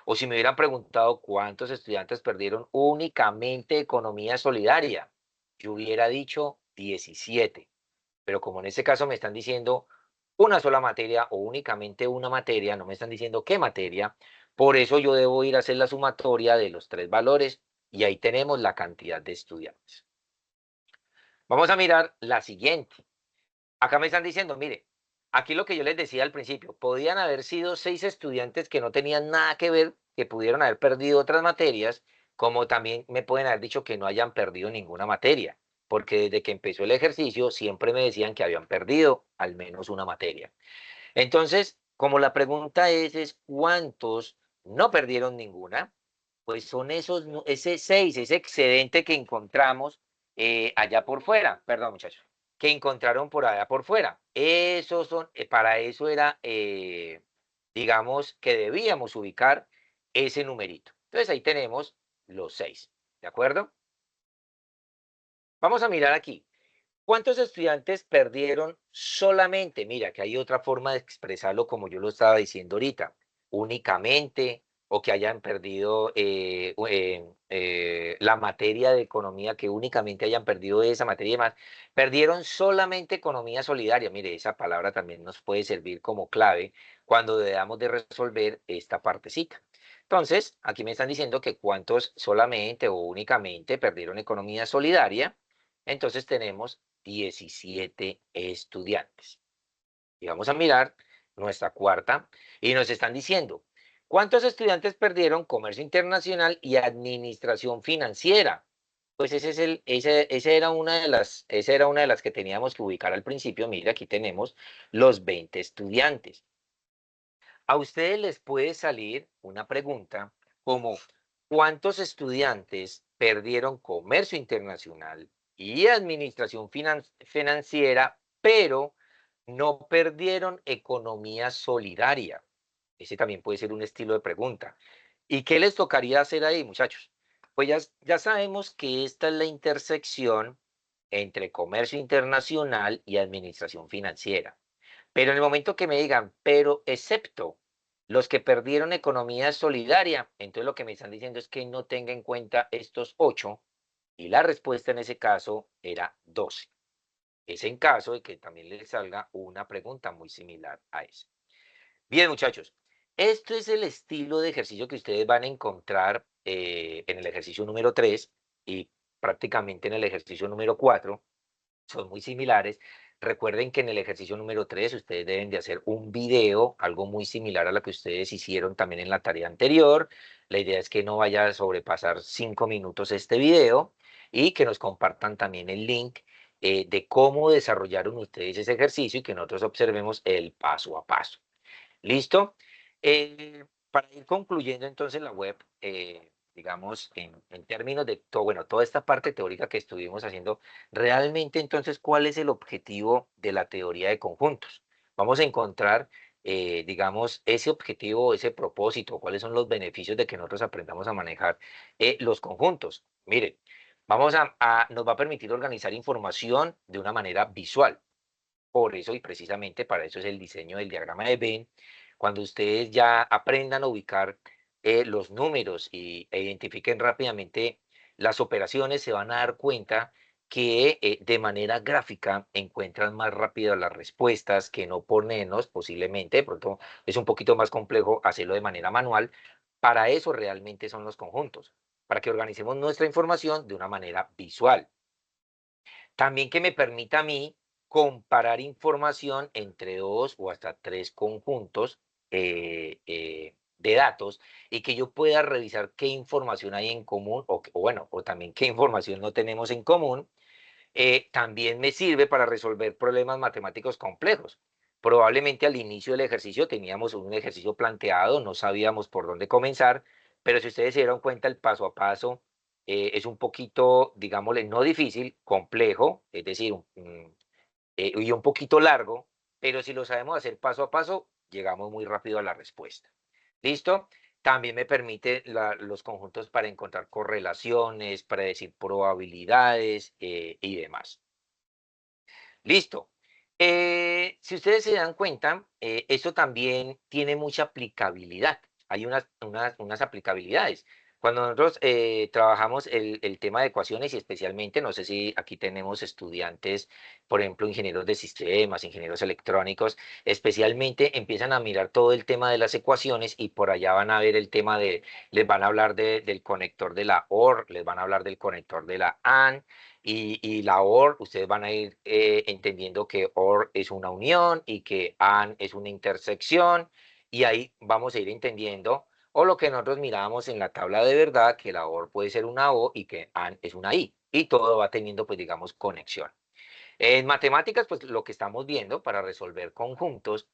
O si me hubieran preguntado cuántos estudiantes perdieron únicamente economía solidaria, yo hubiera dicho 17. Pero como en este caso me están diciendo una sola materia o únicamente una materia, no me están diciendo qué materia, por eso yo debo ir a hacer la sumatoria de los tres valores y ahí tenemos la cantidad de estudiantes. Vamos a mirar la siguiente. Acá me están diciendo, mire, aquí lo que yo les decía al principio, podían haber sido 6 estudiantes que no tenían nada que ver, que pudieron haber perdido otras materias, como también me pueden haber dicho que no hayan perdido ninguna materia, porque desde que empezó el ejercicio siempre me decían que habían perdido al menos una materia. Entonces, como la pregunta es ¿cuántos no perdieron ninguna? Pues son esos, ese 6, ese excedente que encontramos allá por fuera, perdón muchachos, que encontraron por allá por fuera. Esos son, para eso era, digamos, que debíamos ubicar ese numerito. Entonces ahí tenemos los 6, ¿de acuerdo? Vamos a mirar aquí. ¿Cuántos estudiantes perdieron solamente? Mira, que hay otra forma de expresarlo como yo lo estaba diciendo ahorita. Únicamente, o que hayan perdido la materia de economía, que únicamente hayan perdido esa materia y demás. Perdieron solamente economía solidaria. Mire, esa palabra también nos puede servir como clave cuando debamos de resolver esta partecita. Entonces, aquí me están diciendo que cuántos solamente o únicamente perdieron economía solidaria. Entonces tenemos 17 estudiantes. Y vamos a mirar nuestra cuarta y nos están diciendo, ¿cuántos estudiantes perdieron comercio internacional y administración financiera? Pues esa era una de las que teníamos que ubicar al principio. Mira, aquí tenemos los 20 estudiantes. A ustedes les puede salir una pregunta como, ¿cuántos estudiantes perdieron comercio internacional y administración financiera, pero no perdieron economía solidaria? Ese también puede ser un estilo de pregunta. ¿Y qué les tocaría hacer ahí, muchachos? Pues ya sabemos que esta es la intersección entre comercio internacional y administración financiera. Pero en el momento que me digan, pero excepto los que perdieron economía solidaria, entonces lo que me están diciendo es que no tenga en cuenta estos 8 y la respuesta en ese caso era 12. Es en caso de que también les salga una pregunta muy similar a esa. Bien, muchachos, esto es el estilo de ejercicio que ustedes van a encontrar en el ejercicio número 3 y prácticamente en el ejercicio número 4. Son muy similares. Recuerden que en el ejercicio número 3 ustedes deben de hacer un video, algo muy similar a lo que ustedes hicieron también en la tarea anterior. La idea es que no vaya a sobrepasar 5 minutos este video y que nos compartan también el link de cómo desarrollaron ustedes ese ejercicio y que nosotros observemos el paso a paso. ¿Listo? Para ir concluyendo entonces la web, digamos, en términos de todo, bueno, toda esta parte teórica que estuvimos haciendo, realmente entonces, ¿cuál es el objetivo de la teoría de conjuntos? Vamos a encontrar, digamos, ese objetivo, ese propósito, cuáles son los beneficios de que nosotros aprendamos a manejar los conjuntos. Miren, nos va a permitir organizar información de una manera visual. Por eso y precisamente para eso es el diseño del diagrama de Venn. Cuando ustedes ya aprendan a ubicar los números e identifiquen rápidamente las operaciones, se van a dar cuenta que de manera gráfica encuentran más rápido las respuestas que no por menos, posiblemente. De pronto es un poquito más complejo hacerlo de manera manual. Para eso realmente son los conjuntos, para que organicemos nuestra información de una manera visual. También que me permita a mí comparar información entre dos o hasta tres conjuntos de datos y que yo pueda revisar qué información hay en común o bueno, o también qué información no tenemos en común. También me sirve para resolver problemas matemáticos complejos. Probablemente al inicio del ejercicio teníamos un ejercicio planteado, no sabíamos por dónde comenzar, pero si ustedes se dieron cuenta, el paso a paso es un poquito, digámosle, no difícil, complejo, es decir, y un poquito largo, pero si lo sabemos hacer paso a paso, llegamos muy rápido a la respuesta. ¿Listo? También me permite los conjuntos para encontrar correlaciones, para decir probabilidades y demás. Listo. Si ustedes se dan cuenta, esto también tiene mucha aplicabilidad. Hay unas aplicabilidades. Cuando nosotros trabajamos el tema de ecuaciones y especialmente, no sé si aquí tenemos estudiantes, por ejemplo, ingenieros de sistemas, ingenieros electrónicos, especialmente empiezan a mirar todo el tema de las ecuaciones y por allá van a ver el tema les van a hablar del conector de la OR, les van a hablar del conector de la AND y la OR, ustedes van a ir entendiendo que OR es una unión y que AND es una intersección, y ahí vamos a ir entendiendo, o lo que nosotros mirábamos en la tabla de verdad, que la OR puede ser una O y que AND es una I, y todo va teniendo, pues digamos, conexión. En matemáticas, pues lo que estamos viendo para resolver conjuntos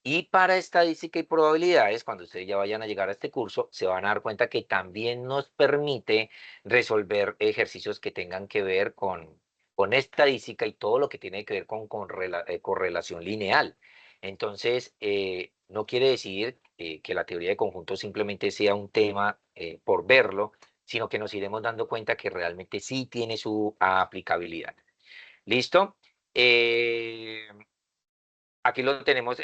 y para estadística y probabilidades, cuando ustedes ya vayan a llegar a este curso, se van a dar cuenta que también nos permite resolver ejercicios que tengan que ver con estadística y todo lo que tiene que ver con correlación lineal. Entonces, no quiere decir que la teoría de conjuntos simplemente sea un tema por verlo, sino que nos iremos dando cuenta que realmente sí tiene su aplicabilidad. ¿Listo? Eh, Aquí lo tenemos,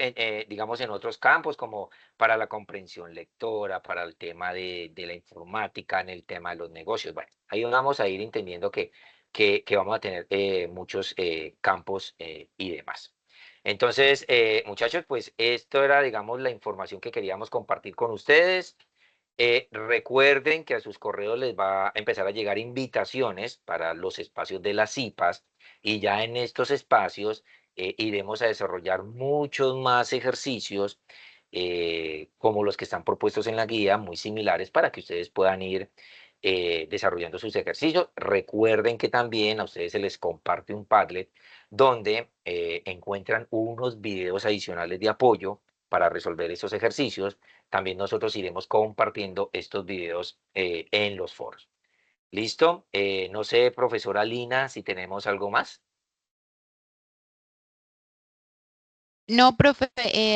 digamos, en otros campos, como para la comprensión lectora, para el tema de la informática, en el tema de los negocios. Bueno, ahí vamos a ir entendiendo que vamos a tener muchos campos y demás. Entonces, muchachos, pues esto era, digamos, la información que queríamos compartir con ustedes. Recuerden que a sus correos les va a empezar a llegar invitaciones para los espacios de las CIPAS y ya en estos espacios iremos a desarrollar muchos más ejercicios como los que están propuestos en la guía, muy similares para que ustedes puedan ir desarrollando sus ejercicios. Recuerden que también a ustedes se les comparte un Padlet donde encuentran unos videos adicionales de apoyo para resolver estos ejercicios. También nosotros iremos compartiendo estos videos en los foros. ¿Listo? No sé, profesora Lina, si tenemos algo más. No, profe,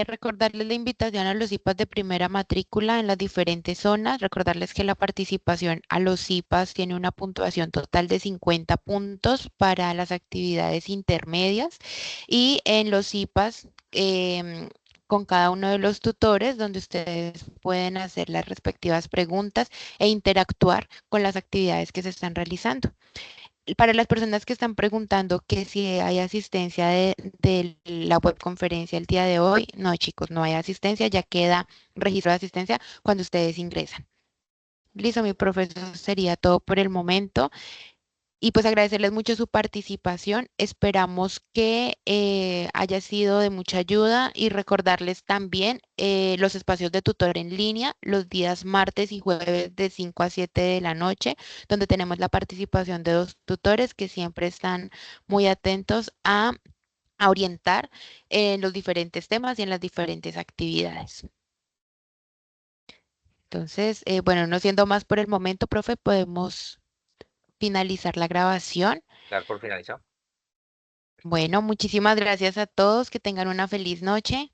recordarles la invitación a los IPAs de primera matrícula en las diferentes zonas, recordarles que la participación a los IPAs tiene una puntuación total de 50 puntos para las actividades intermedias y en los IPAs con cada uno de los tutores donde ustedes pueden hacer las respectivas preguntas e interactuar con las actividades que se están realizando. Para las personas que están preguntando que si hay asistencia de la webconferencia el día de hoy, no, chicos, no hay asistencia, ya queda registro de asistencia cuando ustedes ingresan. Listo, mi profesor, sería todo por el momento. Y pues agradecerles mucho su participación. Esperamos que haya sido de mucha ayuda y recordarles también los espacios de tutor en línea los días martes y jueves de 5 a 7 de la noche, donde tenemos la participación de dos tutores que siempre están muy atentos a orientar en los diferentes temas y en las diferentes actividades. Entonces, bueno, no siendo más por el momento, profe, podemos finalizar la grabación. Dar por finalizado. Bueno, muchísimas gracias a todos, que tengan una feliz noche.